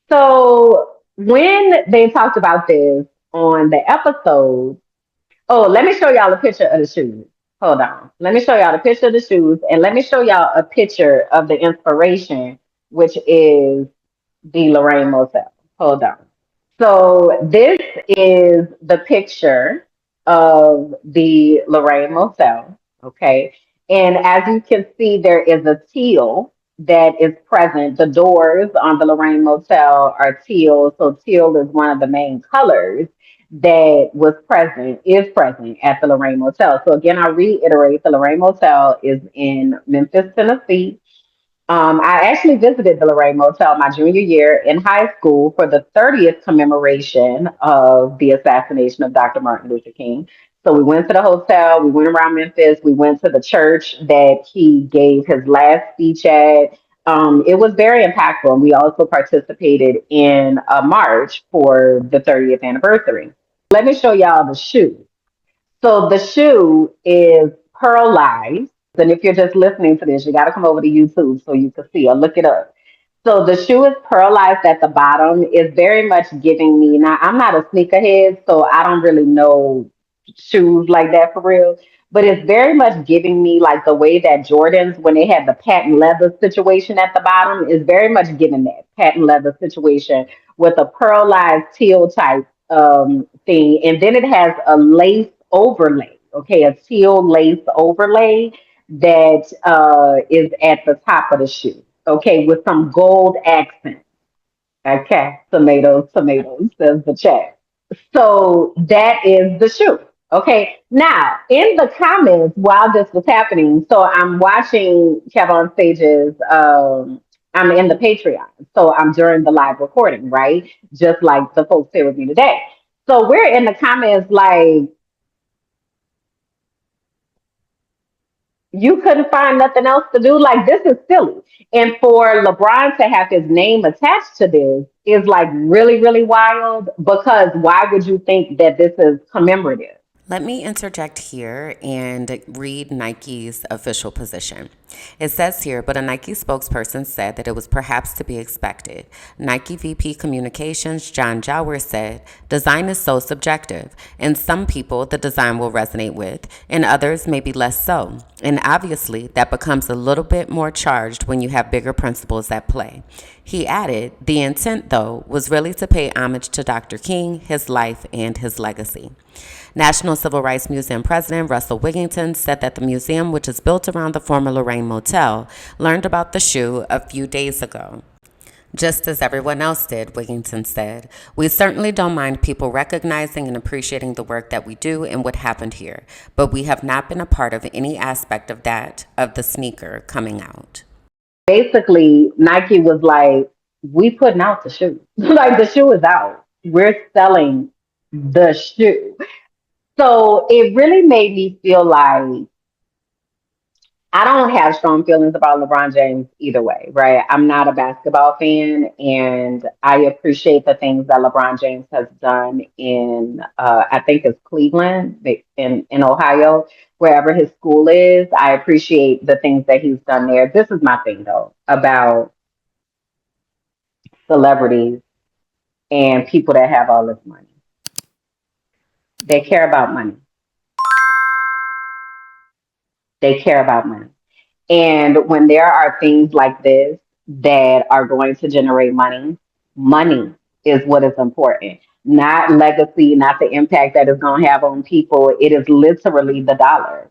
So when they talked about this on the episode, oh, let me show y'all a picture of the shoes. Hold on. Let me show y'all the picture of the shoes and let me show y'all a picture of the inspiration, which is the Lorraine Motel. Hold on. So this is the picture of the Lorraine Motel. Okay. And as you can see, there is a teal that is present. The doors on the Lorraine Motel are teal. So teal is one of the main colors that is present at the Lorraine Motel. So again, I reiterate, the Lorraine Motel is in Memphis, Tennessee. I actually visited the Lorraine Motel my junior year in high school for the 30th commemoration of the assassination of Dr. Martin Luther King. So we went to the hotel, we went around Memphis, we went to the church that he gave his last speech at. It was very impactful. And we also participated in a march for the 30th anniversary. Let me show y'all the shoe. So the shoe is pearlized. And if you're just listening to this, you got to come over to YouTube so you can see or look it up. So the shoe is pearlized at the bottom. It's very much giving me. Now, I'm not a sneakerhead, so I don't really know shoes like that for real. But it's very much giving me like the way that Jordans, when they had the patent leather situation at the bottom, is very much giving that patent leather situation with a pearlized teal type thing. And then it has a lace overlay, okay, a teal lace overlay that is at the top of the shoe, okay, with some gold accents. Okay, tomatoes, tomatoes, says the chat. So that is the shoe. Okay, now in the comments while this was happening, so I'm watching Kevin Stage's, I'm in the Patreon, so I'm during the live recording, right? Just like the folks here with me today. So we're in the comments like, you couldn't find nothing else to do. Like, this is silly. And for LeBron to have his name attached to this is like really, really wild because why would you think that this is commemorative? Let me interject here and read Nike's official position. It says here, but a Nike spokesperson said that it was perhaps to be expected. Nike VP Communications John Jauer said, design is so subjective, and some people the design will resonate with, and others maybe less so. And obviously, that becomes a little bit more charged when you have bigger principles at play. He added, the intent, though, was really to pay homage to Dr. King, his life, and his legacy. National Civil Rights Museum President Russell Wigington said that the museum, which is built around the former Lorraine Motel, learned about the shoe a few days ago. Just as everyone else did, Wigington said, we certainly don't mind people recognizing and appreciating the work that we do and what happened here, but we have not been a part of any aspect of that, of the sneaker coming out. Basically, Nike was like, we putting out the shoe. Like the shoe is out. We're selling the shoe. So it really made me feel like I don't have strong feelings about LeBron James either way, right? I'm not a basketball fan, and I appreciate the things that LeBron James has done in, I think it's Cleveland, in Ohio, wherever his school is. I appreciate the things that he's done there. This is my thing, though, about celebrities and people that have all this money. They care about money. They care about money. And when there are things like this that are going to generate money, money is what is important, not legacy, not the impact that it's going to have on people. It is literally the dollar.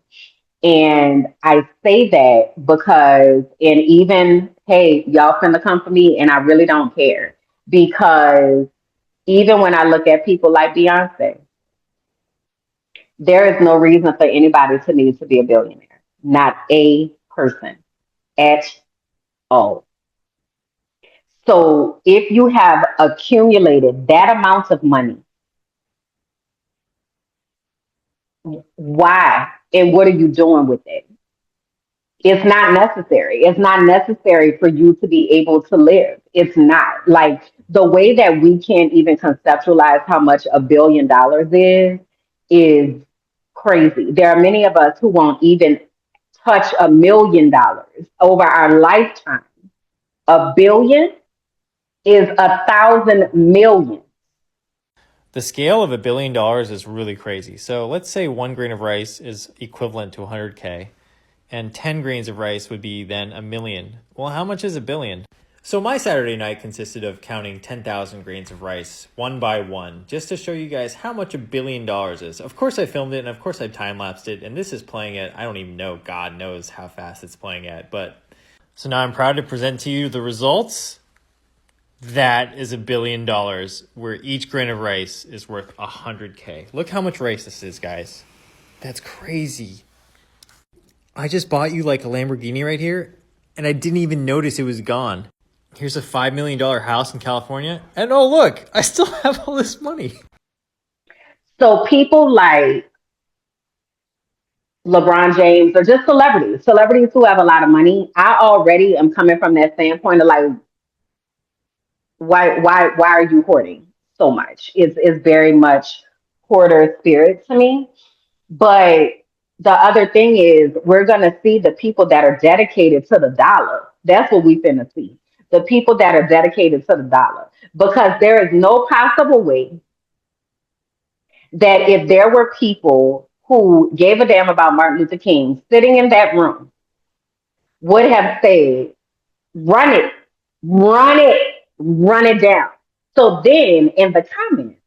And I say that because, and even, hey, y'all finna come for me, and I really don't care. Because even when I look at people like Beyonce, there is no reason for anybody to need to be a billionaire, not a person at all. So if you have accumulated that amount of money, why and what are you doing with it? It's not necessary. It's not necessary for you to be able to live. It's not. Like the way that we can't even conceptualize how much $1 billion is crazy. There are many of us who won't even touch $1 million over our lifetime. A billion is 1,000 million. The scale of $1 billion is really crazy. So let's say 1 grain of rice is equivalent to 100K, and 10 grains of rice would be then a million. Well, how much is a billion? So my Saturday night consisted of counting 10,000 grains of rice one by one, just to show you guys how much $1 billion is. Of course I filmed it, and of course I time-lapsed it, and this is playing at, I don't even know, God knows how fast it's playing at, but... So now I'm proud to present to you the results. That is $1 billion, where each grain of rice is worth 100K. Look how much rice this is, guys. That's crazy. I just bought you like a Lamborghini right here, and I didn't even notice it was gone. Here's a $5 million house in California, and oh look, I still have all this money. So people like LeBron James or just celebrities who have a lot of money, I already am coming from that standpoint of like, why are you hoarding so much? It's very much hoarder spirit to me. But the other thing is we're gonna see the people that are dedicated to the dollar. That's what we finna see. The people that are dedicated to the dollar. Because there is no possible way that if there were people who gave a damn about Martin Luther King sitting in that room would have said, run it, run it, run it down. So then in the comments,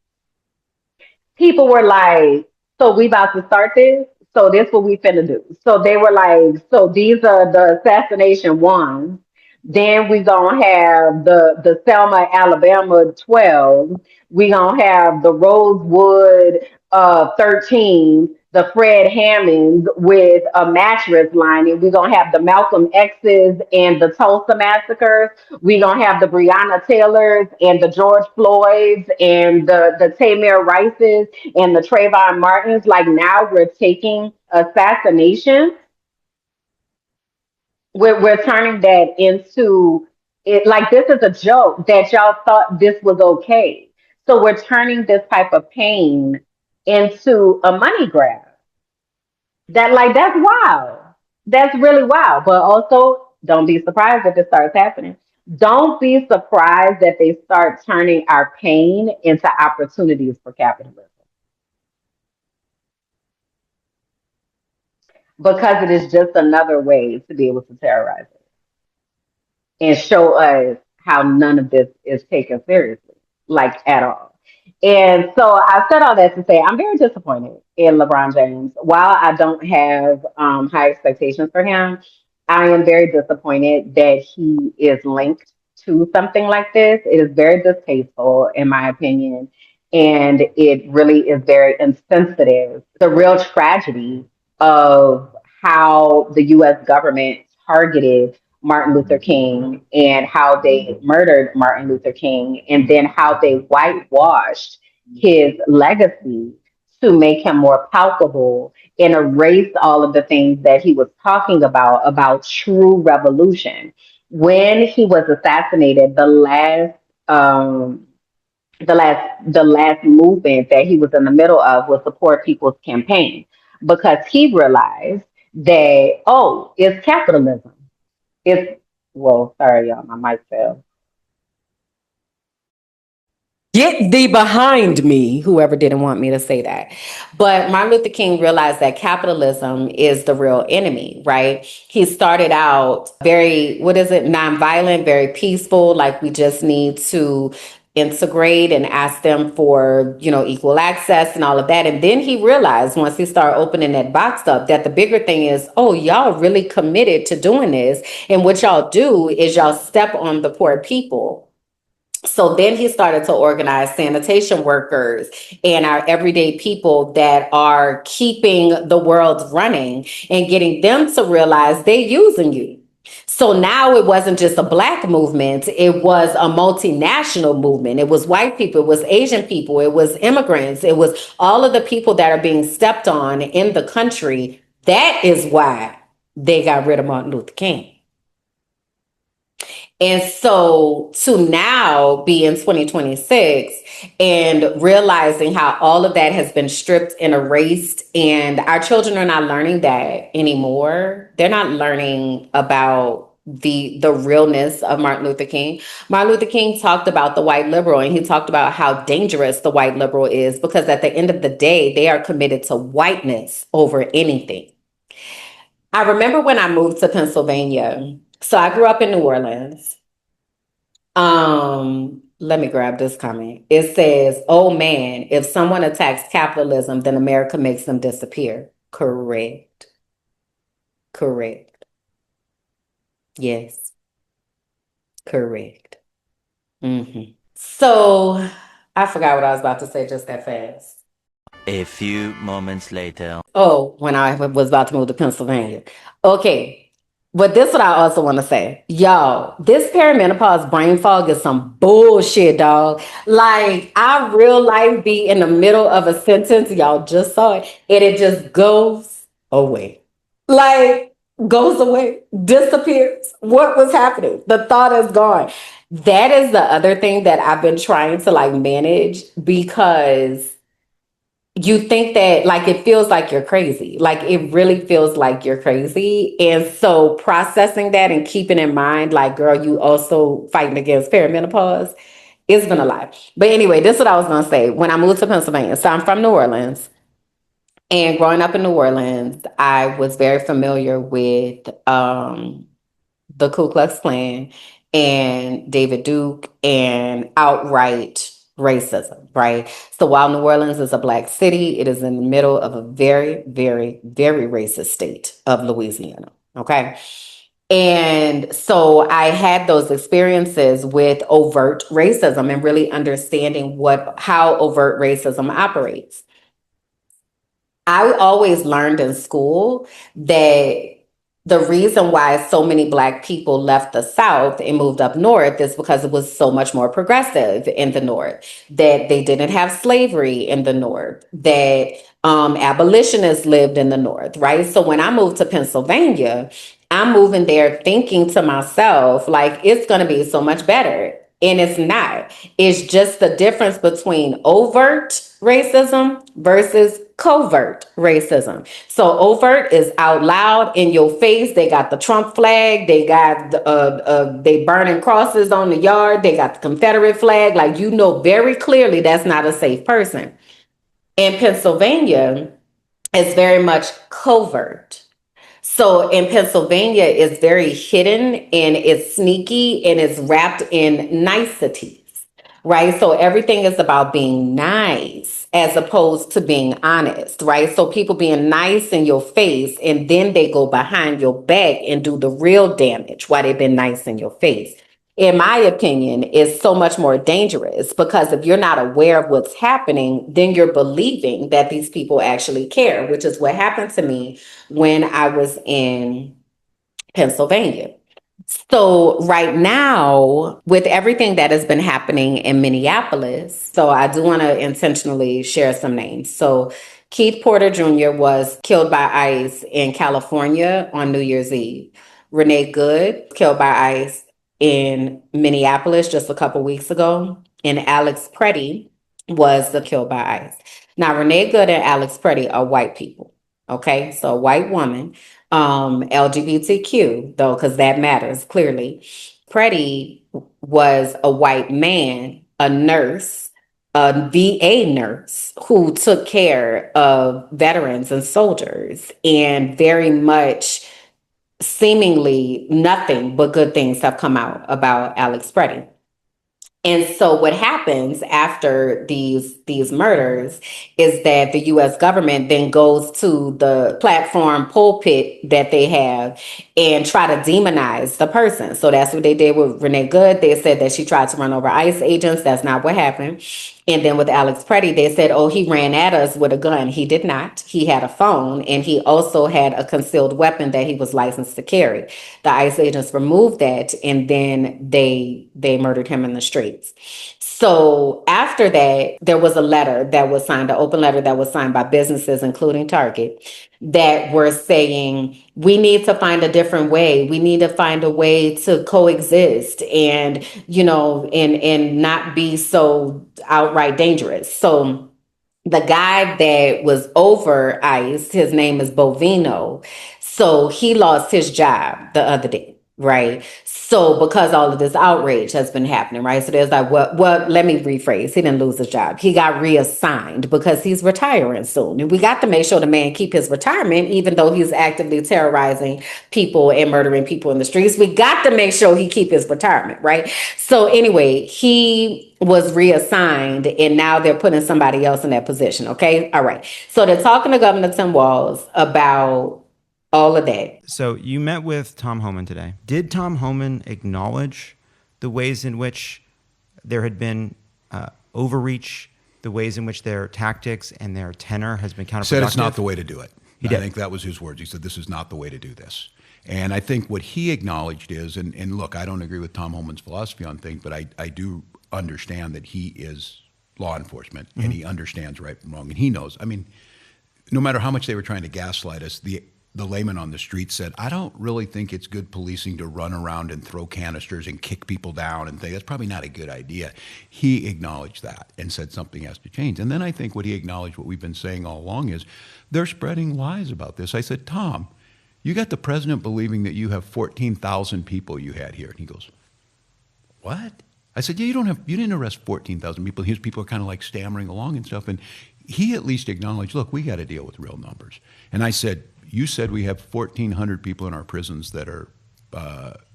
people were like, so we about to start this? So this what we finna do. So they were like, so these are the assassination ones. Then we gonna have the Selma, Alabama 12. We gonna have the Rosewood 13, the Fred Hammonds with a mattress lining. We're gonna have the Malcolm X's and the Tulsa massacres. We're gonna have the Breonna Taylors and the George Floyds and the Tamir Rices and the Trayvon Martins. Like now we're taking assassination, we're turning that into it. Like this is a joke that y'all thought this was okay. So we're turning this type of pain into a money grab. That's wild. That's really wild. But also, don't be surprised if it starts happening. Don't be surprised that they start turning our pain into opportunities for capitalism, because it is just another way to be able to terrorize us and show us how none of this is taken seriously, like at all. And so I said all that to say I'm very disappointed in LeBron James. While I don't have high expectations for him, I am very disappointed that he is linked to something like this. It is very distasteful, in my opinion, and it really is very insensitive. The real tragedy of how the US government targeted Martin Luther King and how they murdered Martin Luther King, and then how they whitewashed his legacy to make him more palpable and erase all of the things that he was talking about true revolution. When he was assassinated, um, the last movement that he was in the middle of was the Poor People's Campaign, because he realized that, oh, it's capitalism. It's, well, sorry, y'all, my mic fell. Get thee behind me, whoever didn't want me to say that. But Martin Luther King realized that capitalism is the real enemy, right? He started out very, what is it, nonviolent, very peaceful, like we just need to integrate and ask them for, equal access and all of that. And then he realized, once he started opening that box up, that the bigger thing is, oh, y'all really committed to doing this. And what y'all do is y'all step on the poor people. So then he started to organize sanitation workers and our everyday people that are keeping the world running, and getting them to realize they're using you. So now it wasn't just a black movement, it was a multinational movement. It was white people, it was Asian people, it was immigrants, it was all of the people that are being stepped on in the country. That is why they got rid of Martin Luther King. And so to now be in 2026 and realizing how all of that has been stripped and erased, and our children are not learning that anymore. They're not learning about the realness of Martin Luther King. Martin Luther King talked about the white liberal, and he talked about how dangerous the white liberal is, because at the end of the day, they are committed to whiteness over anything. I remember when I moved to Pennsylvania. So I grew up in New Orleans. Let me grab this comment. It says, "Oh man, if someone attacks capitalism, then America makes them disappear." Correct. Correct. Yes, correct. So I forgot what I was about to say just that fast. A few moments later. Oh, when I was about to move to Pennsylvania. Okay. But this is what I also want to say. Y'all, this perimenopause brain fog is some bullshit, dog. Like, I real life be in the middle of a sentence, y'all just saw it, and it just goes away. Like, goes away, disappears. What was happening? The thought is gone. That is the other thing that I've been trying to like manage, because you think that, like, it feels like you're crazy. Like, it really feels like you're crazy. And so processing that and keeping in mind, like, girl, you also fighting against perimenopause, it's been a lot. But anyway, this is what I was gonna say. When I moved to Pennsylvania, so I'm from New Orleans. And growing up in New Orleans, I was very familiar with the Ku Klux Klan and David Duke and outright racism, right? So while New Orleans is a black city, it is in the middle of a very, very, very racist state of Louisiana. Okay. And so I had those experiences with overt racism and really understanding how overt racism operates. I always learned in school that the reason why so many Black people left the South and moved up North is because it was so much more progressive in the North, that they didn't have slavery in the North, that abolitionists lived in the North, right? So when I moved to Pennsylvania, I'm moving there thinking to myself, like, it's going to be so much better. And it's not. It's just the difference between overt racism versus covert racism. So overt is out loud in your face. They got the Trump flag. They got they burning crosses on the yard. They got the Confederate flag. Like, you know very clearly that's not a safe person. In Pennsylvania, it's very much covert. So in Pennsylvania, it's very hidden and it's sneaky and it's wrapped in niceties, right? So everything is about being nice as opposed to being honest, right? So people being nice in your face and then they go behind your back and do the real damage while they've been nice in your face. In my opinion, is so much more dangerous because if you're not aware of what's happening, then you're believing that these people actually care, which is what happened to me when I was in Pennsylvania. So right now, with everything that has been happening in Minneapolis, so I do want to intentionally share some names. So Keith Porter Jr. was killed by ICE in California on New Year's Eve. Renee Good killed by ICE in Minneapolis just a couple weeks ago. And Alex Preddy was killed by ICE. Now, Renee Good and Alex Preddy are white people. Okay, so a white woman, LGBTQ, though, because that matters clearly. Preddy was a white man, a nurse, a VA nurse who took care of veterans and soldiers, and very much seemingly nothing but good things have come out about Alex Preddy. And so what happens after these murders is that the US government then goes to the platform pulpit that they have and try to demonize the person. So that's what they did with Renee Good. They said that she tried to run over ICE agents. That's not what happened. And then with Alex Preddy, they said, oh, he ran at us with a gun. He did not. He had a phone, and he also had a concealed weapon that he was licensed to carry. The ICE agents removed that, and then they murdered him in the streets. So after that, there was a letter that was signed, an open letter that was signed by businesses, including Target, that were saying, we need to find a different way. We need to find a way to coexist and, and not be so outright dangerous. So the guy that was over ICE, his name is Bovino. So he lost his job the other day, right? So because all of this outrage has been happening, right? So there's like, well, let me rephrase. He didn't lose his job. He got reassigned because he's retiring soon. And we got to make sure the man keep his retirement, even though he's actively terrorizing people and murdering people in the streets. We got to make sure he keep his retirement, right? So anyway, he was reassigned and now they're putting somebody else in that position. Okay. All right. So they're talking to Governor Tim Walz about all of that. So you met with Tom Homan today. Did Tom Homan acknowledge the ways in which there had been overreach, the ways in which their tactics and their tenor has been counterproductive? Said it's not the way to do it. He I did. think that was his words. He said, this is not the way to do this. And I think what he acknowledged is, and look, I don't agree with Tom Homan's philosophy on things, but I do understand that he is law enforcement and he understands right from wrong. And he knows, I mean, no matter how much they were trying to gaslight us, the layman on the street said, I don't really think it's good policing to run around and throw canisters and kick people down and think that's probably not a good idea. He acknowledged that and said something has to change. And then I think what he acknowledged, what we've been saying all along, is they're spreading lies about this. I said, Tom, you got the president believing that you have 14,000 people you had here. And he goes, what? I said, yeah, you didn't arrest 14,000 people. His people are kind of like stammering along and stuff. And he at least acknowledged, look, we got to deal with real numbers. And I said, you said we have 1,400 people in our prisons that are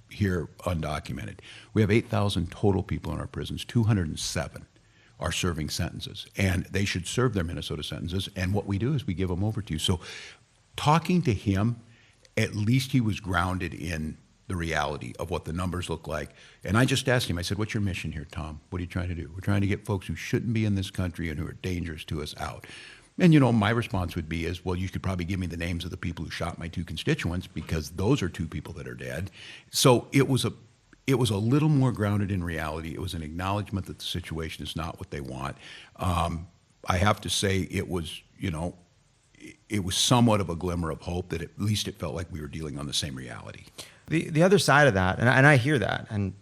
here undocumented. We have 8,000 total people in our prisons. 207 are serving sentences, and they should serve their Minnesota sentences. And what we do is we give them over to you. So talking to him, at least he was grounded in the reality of what the numbers look like. And I just asked him, I said, what's your mission here, Tom? What are you trying to do? We're trying to get folks who shouldn't be in this country and who are dangerous to us out. And, my response would be well, you could probably give me the names of the people who shot my two constituents because those are two people that are dead. So it was a little more grounded in reality. It was an acknowledgement that the situation is not what they want. I have to say it was somewhat of a glimmer of hope that at least it felt like we were dealing on the same reality. The other side of that, and I hear that, and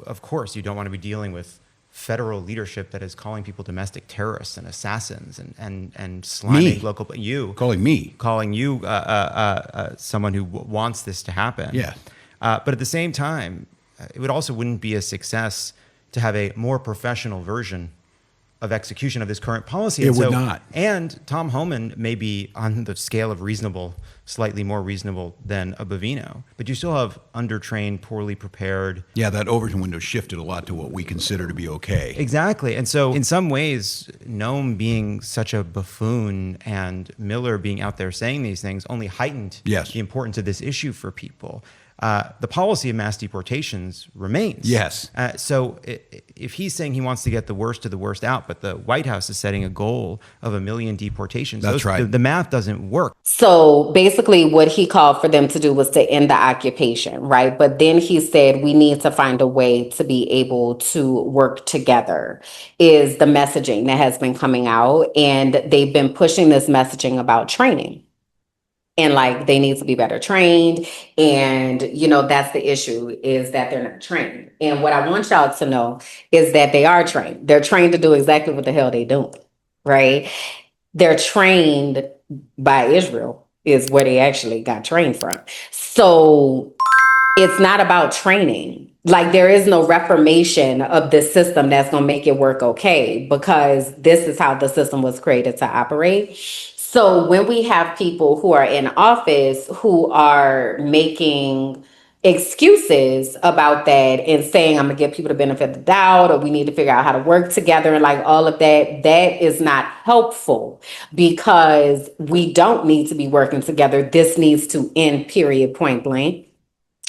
of course, you don't want to be dealing with federal leadership that is calling people domestic terrorists and assassins and slamming local calling me someone who wants this to happen. Yeah. But at the same time, it wouldn't be a success to have a more professional version of execution of this current policy. It would not. And Tom Homan may be on the scale of reasonable, slightly more reasonable than a Bovino, but you still have undertrained, poorly prepared. Yeah, that overton window shifted a lot to what we consider to be okay. Exactly. And so in some ways, Noam being such a buffoon and Miller being out there saying these things only heightened the importance of this issue for people. The policy of mass deportations remains. Yes. So if he's saying he wants to get the worst of the worst out, but the White House is setting a goal of 1 million deportations, that's right. The math doesn't work. So basically what he called for them to do was to end the occupation, right? But then he said we need to find a way to be able to work together is the messaging that has been coming out. And they've been pushing this messaging about training. And like they need to be better trained. And, you know, that's the issue is that they're not trained. And what I want y'all to know is that they are trained. They're trained to do exactly what the hell they're doing, right? They're trained by Israel is where they actually got trained from. So it's not about training. Like there is no reformation of this system that's going to make it work okay, because this is how the system was created to operate. So when we have people who are in office who are making excuses about that and saying, I'm gonna give people the benefit of the doubt, or we need to figure out how to work together and like all of that, that is not helpful because we don't need to be working together. This needs to end, period, point blank.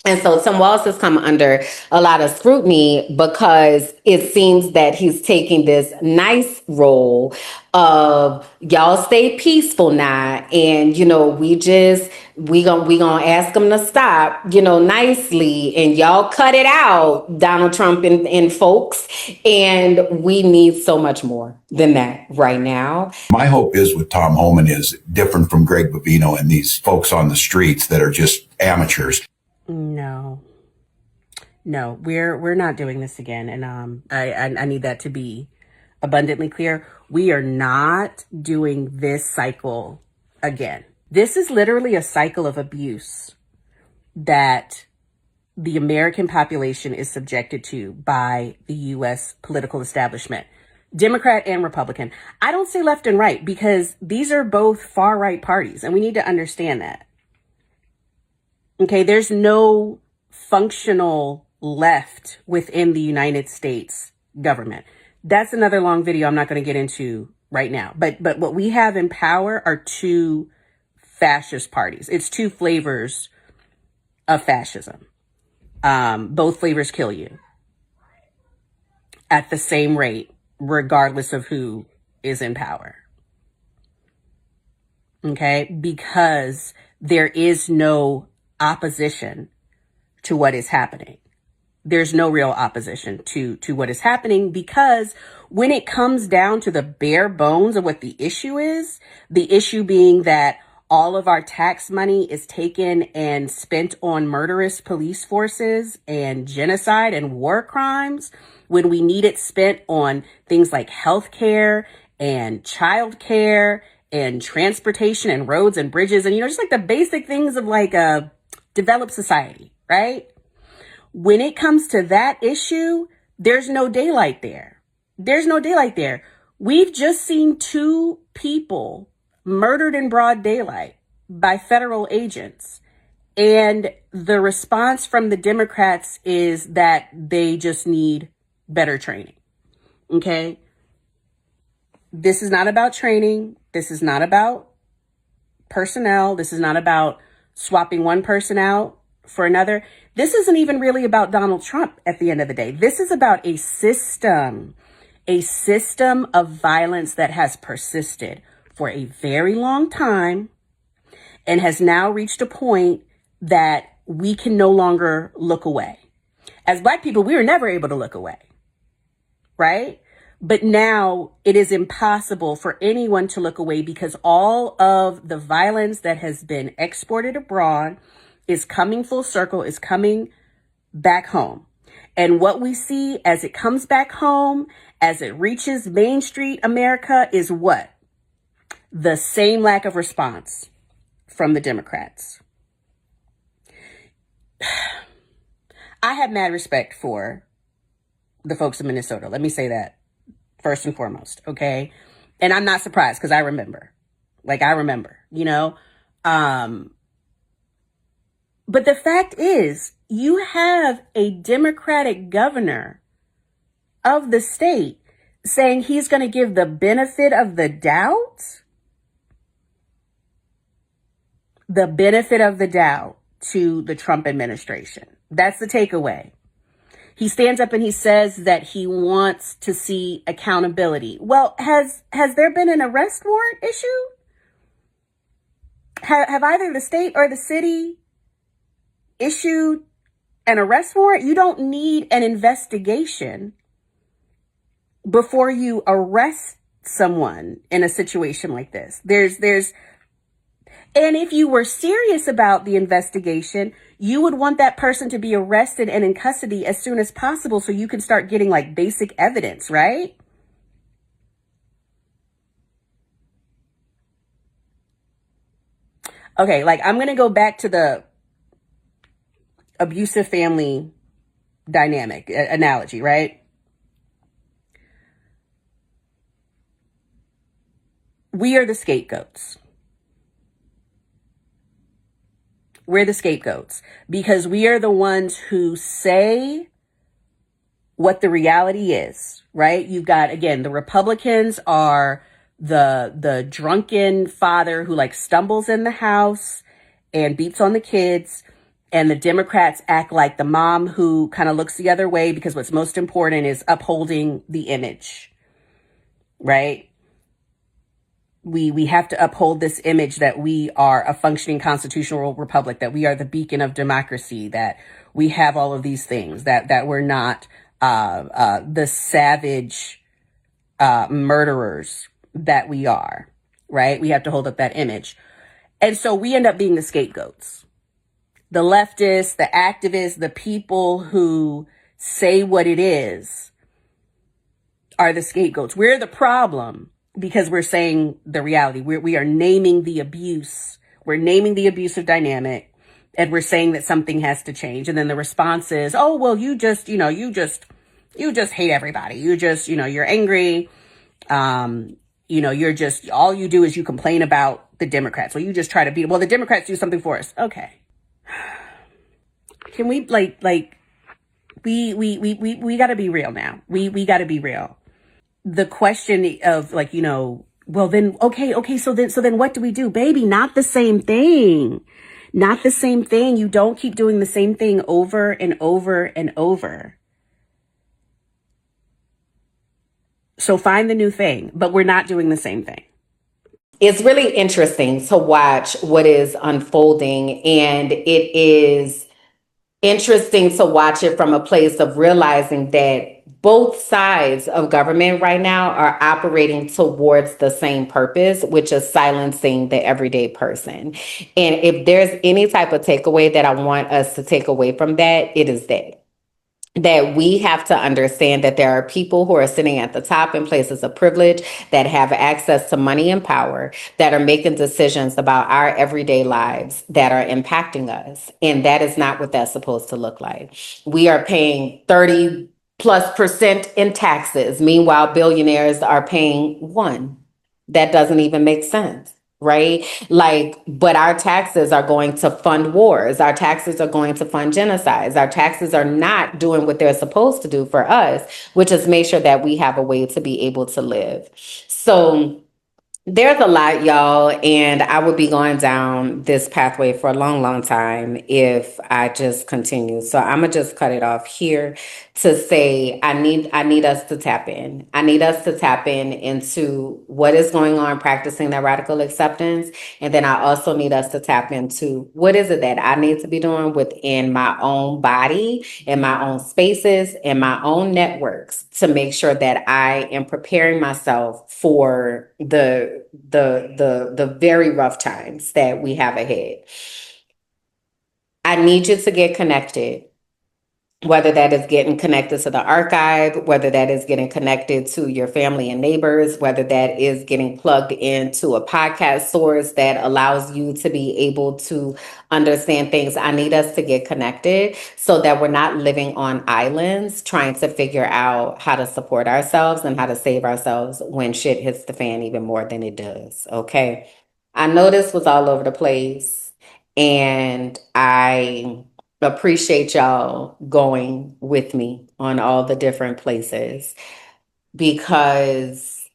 And so Tim Walz has come under a lot of scrutiny because it seems that he's taking this nice role of y'all stay peaceful now. And, you know, we gonna ask them to stop, you know, nicely, and y'all cut it out, Donald Trump and folks. And we need so much more than that right now. My hope is with Tom Homan is different from Greg Bovino and these folks on the streets that are just amateurs. No, we're not doing this again. And I need that to be abundantly clear. We are not doing this cycle again. This is literally a cycle of abuse that the American population is subjected to by the U.S. political establishment, Democrat and Republican. I don't say left and right because these are both far right parties, and we need to understand that. Okay, there's no functional left within the United States government. That's another long video I'm not going to get into right now. But what we have in power are two fascist parties. It's two flavors of fascism. Both flavors kill you at the same rate, regardless of who is in power. Okay, because there is no opposition to what is happening. There's no real opposition to what is happening, because when it comes down to the bare bones of what the issue is, the issue being that all of our tax money is taken and spent on murderous police forces and genocide and war crimes, when we need it spent on things like healthcare and childcare and transportation and roads and bridges and, you know, just like the basic things of like a developed society, right? When it comes to that issue, there's no daylight there. There's no daylight there. We've just seen two people murdered in broad daylight by federal agents. And the response from the Democrats is that they just need better training. Okay? This is not about training. This is not about personnel. This is not about swapping one person out for another. This isn't even really about Donald Trump at the end of the day. This is about a system of violence that has persisted for a very long time and has now reached a point that we can no longer look away. As Black people, we were never able to look away, right? But now it is impossible for anyone to look away because all of the violence that has been exported abroad is coming full circle, is coming back home. And what we see as it comes back home, as it reaches Main Street America, is what? The same lack of response from the Democrats. I have mad respect for the folks in Minnesota. Let me say that first and foremost, okay? And I'm not surprised because I remember. But the fact is, you have a Democratic governor of the state saying he's going to give the benefit of the doubt. The benefit of the doubt to the Trump administration. That's the takeaway. He stands up and he says that he wants to see accountability. Well, has there been an arrest warrant issued? Have either the state or the city issued an arrest warrant? You don't need an investigation before you arrest someone in a situation like this. And if you were serious about the investigation, you would want that person to be arrested and in custody as soon as possible so you can start getting like basic evidence, right? Okay, like I'm going to go back to the abusive family dynamic analogy, right? We are the scapegoats. We're the scapegoats because we are the ones who say what the reality is, right? You've got, again, the Republicans are the drunken father who like stumbles in the house and beats on the kids. And the Democrats act like the mom who kind of looks the other way because what's most important is upholding the image, right? We have to uphold this image that we are a functioning constitutional republic, that we are the beacon of democracy, that we have all of these things, that we're not the savage murderers that we are, right? We have to hold up that image. And so we end up being the scapegoats. The leftists, the activists, the people who say what it is are the scapegoats. We're the problem. Because we're saying the reality. We are naming the abuse. We're naming the abusive dynamic. And we're saying that something has to change. And then the response is, oh, well, you just hate everybody. You're angry. You're just, all you do is you complain about the Democrats. Well, you just try to beat them. Well, the Democrats do something for us. Okay. Can we we gotta be real now. We gotta be real. The question of well then, okay, so then what do we do? Baby, not the same thing. Not the same thing. You don't keep doing the same thing over and over and over. So find the new thing, but we're not doing the same thing. It's really interesting to watch what is unfolding, and it is interesting to watch it from a place of realizing that both sides of government right now are operating towards the same purpose, which is silencing the everyday person. And if there's any type of takeaway that I want us to take away from that, it is that we have to understand that there are people who are sitting at the top in places of privilege that have access to money and power that are making decisions about our everyday lives that are impacting us. And that is not what that's supposed to look like. We are paying 30+% in taxes. Meanwhile, billionaires are paying 1%. That doesn't even make sense. Right? But our taxes are going to fund wars. Our taxes are going to fund genocides. Our taxes are not doing what they're supposed to do for us, which is make sure that we have a way to be able to live. So there's a lot, y'all, and I would be going down this pathway for a long, long time if I just continue. So I'm gonna just cut it off here to say I need us to tap in. I need us to tap in into what is going on, practicing that radical acceptance, and then I also need us to tap into what is it that I need to be doing within my own body, in my own spaces, in my own networks to make sure that I am preparing myself for the very rough times that we have ahead. I need you to get connected. whether that is getting connected to the archive, whether that is getting connected to your family and neighbors, whether that is getting plugged into a podcast source that allows you to be able to understand things. I need us to get connected so that we're not living on islands trying to figure out how to support ourselves and how to save ourselves when shit hits the fan even more than it does. Okay. I know this was all over the place, and I appreciate y'all going with me on all the different places because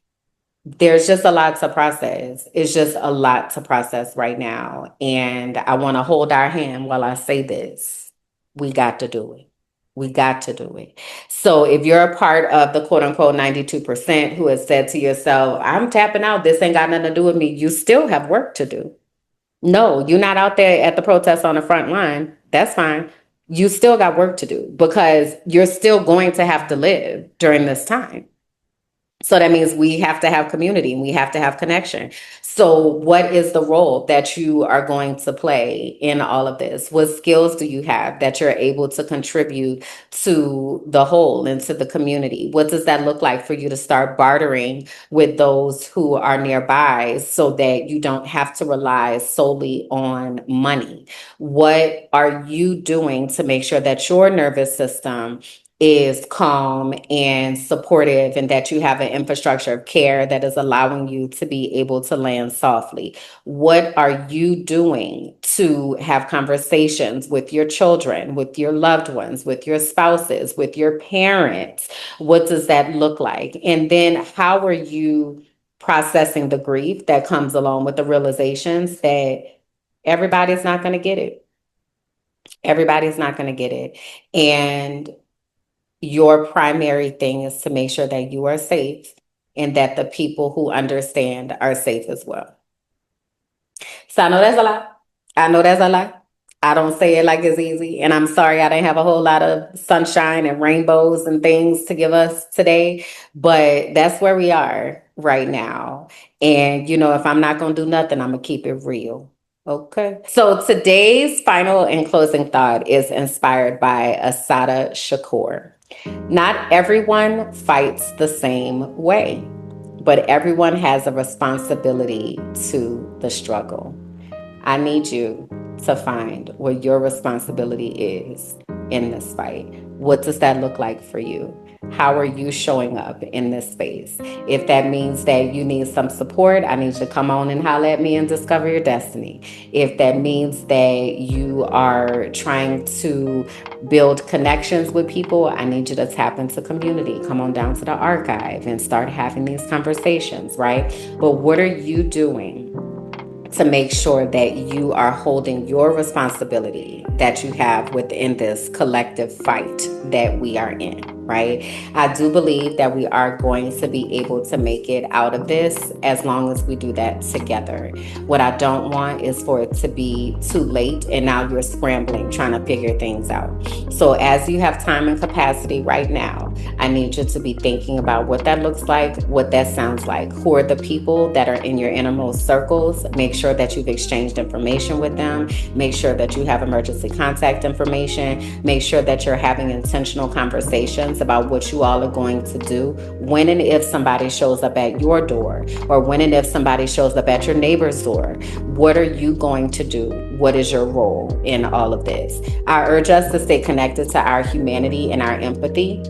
there's just a lot to process. It's just a lot to process right now. And I want to hold our hand while I say this. We got to do it. We got to do it. So if you're a part of the quote unquote 92% who has said to yourself, I'm tapping out, this ain't got nothing to do with me, you still have work to do. No, you're not out there at the protest on the front line. That's fine. You still got work to do because you're still going to have to live during this time. So that means we have to have community and we have to have connection. So what is the role that you are going to play in all of this? What skills do you have that you're able to contribute to the whole and to the community? What does that look like for you to start bartering with those who are nearby so that you don't have to rely solely on money? What are you doing to make sure that your nervous system is calm and supportive and that you have an infrastructure of care that is allowing you to be able to land softly? What are you doing to have conversations with your children, with your loved ones, with your spouses, with your parents? What does that look like? And then how are you processing the grief that comes along with the realizations that everybody's not going to get it? Everybody's not going to get it. And your primary thing is to make sure that you are safe and that the people who understand are safe as well. So I know that's a lot. I know that's a lot. I don't say it like it's easy. And I'm sorry I didn't have a whole lot of sunshine and rainbows and things to give us today. But that's where we are right now. And, if I'm not going to do nothing, I'm going to keep it real. Okay. So today's final and closing thought is inspired by Asada Shakur. Not everyone fights the same way, but everyone has a responsibility to the struggle. I need you to find what your responsibility is in this fight. What does that look like for you? How are you showing up in this space? If that means that you need some support, I need you to come on and holler at me and discover your destiny. If that means that you are trying to build connections with people, I need you to tap into community. Come on down to the archive and start having these conversations, right? But what are you doing to make sure that you are holding your responsibility that you have within this collective fight that we are in, right? I do believe that we are going to be able to make it out of this as long as we do that together. What I don't want is for it to be too late and now you're scrambling trying to figure things out. So as you have time and capacity right now, I need you to be thinking about what that looks like, what that sounds like. Who are the people that are in your innermost circles? Make sure that you've exchanged information with them. Make sure that you have emergency contact information. Make sure that you're having intentional conversations about what you all are going to do when and if somebody shows up at your door, or when and if somebody shows up at your neighbor's door. What are you going to do? What is your role in all of this? I urge us to stay connected to our humanity and our empathy.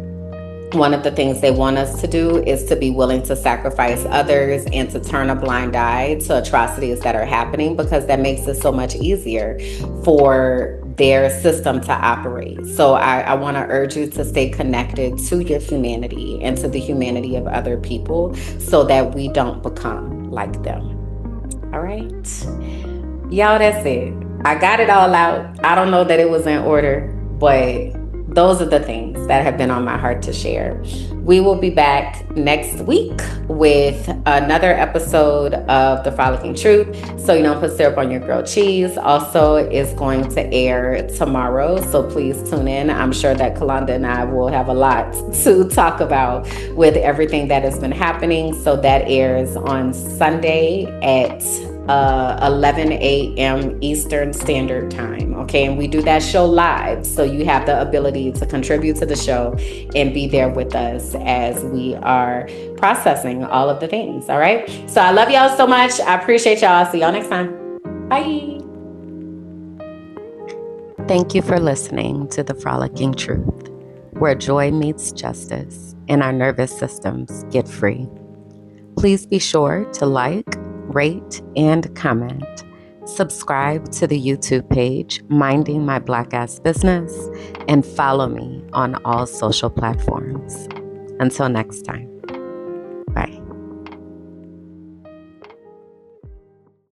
One of the things they want us to do is to be willing to sacrifice others and to turn a blind eye to atrocities that are happening, because that makes it so much easier for their system to operate. So I want to urge you to stay connected to your humanity and to the humanity of other people so that we don't become like them. All right. Y'all, that's it. I got it all out. I don't know that it was in order, but those are the things that have been on my heart to share. We will be back next week with another episode of the Frolicking Truth. So you don't put syrup on your grilled cheese. Also is going to air tomorrow. So please tune in. I'm sure that Kalanda and I will have a lot to talk about with everything that has been happening. So that airs on Sunday at 11 a.m. Eastern Standard Time. Okay, and we do that show live, so you have the ability to contribute to the show and be there with us as we are processing all of the things. All right, so I love y'all so much. I appreciate y'all. See y'all next time. Bye. Thank you for listening to the Frolicking Truth, where joy meets justice and our nervous systems get free. Please be sure to like, rate, and comment. Subscribe to the YouTube page, Minding My Black Ass Business, and follow me on all social platforms. Until next time.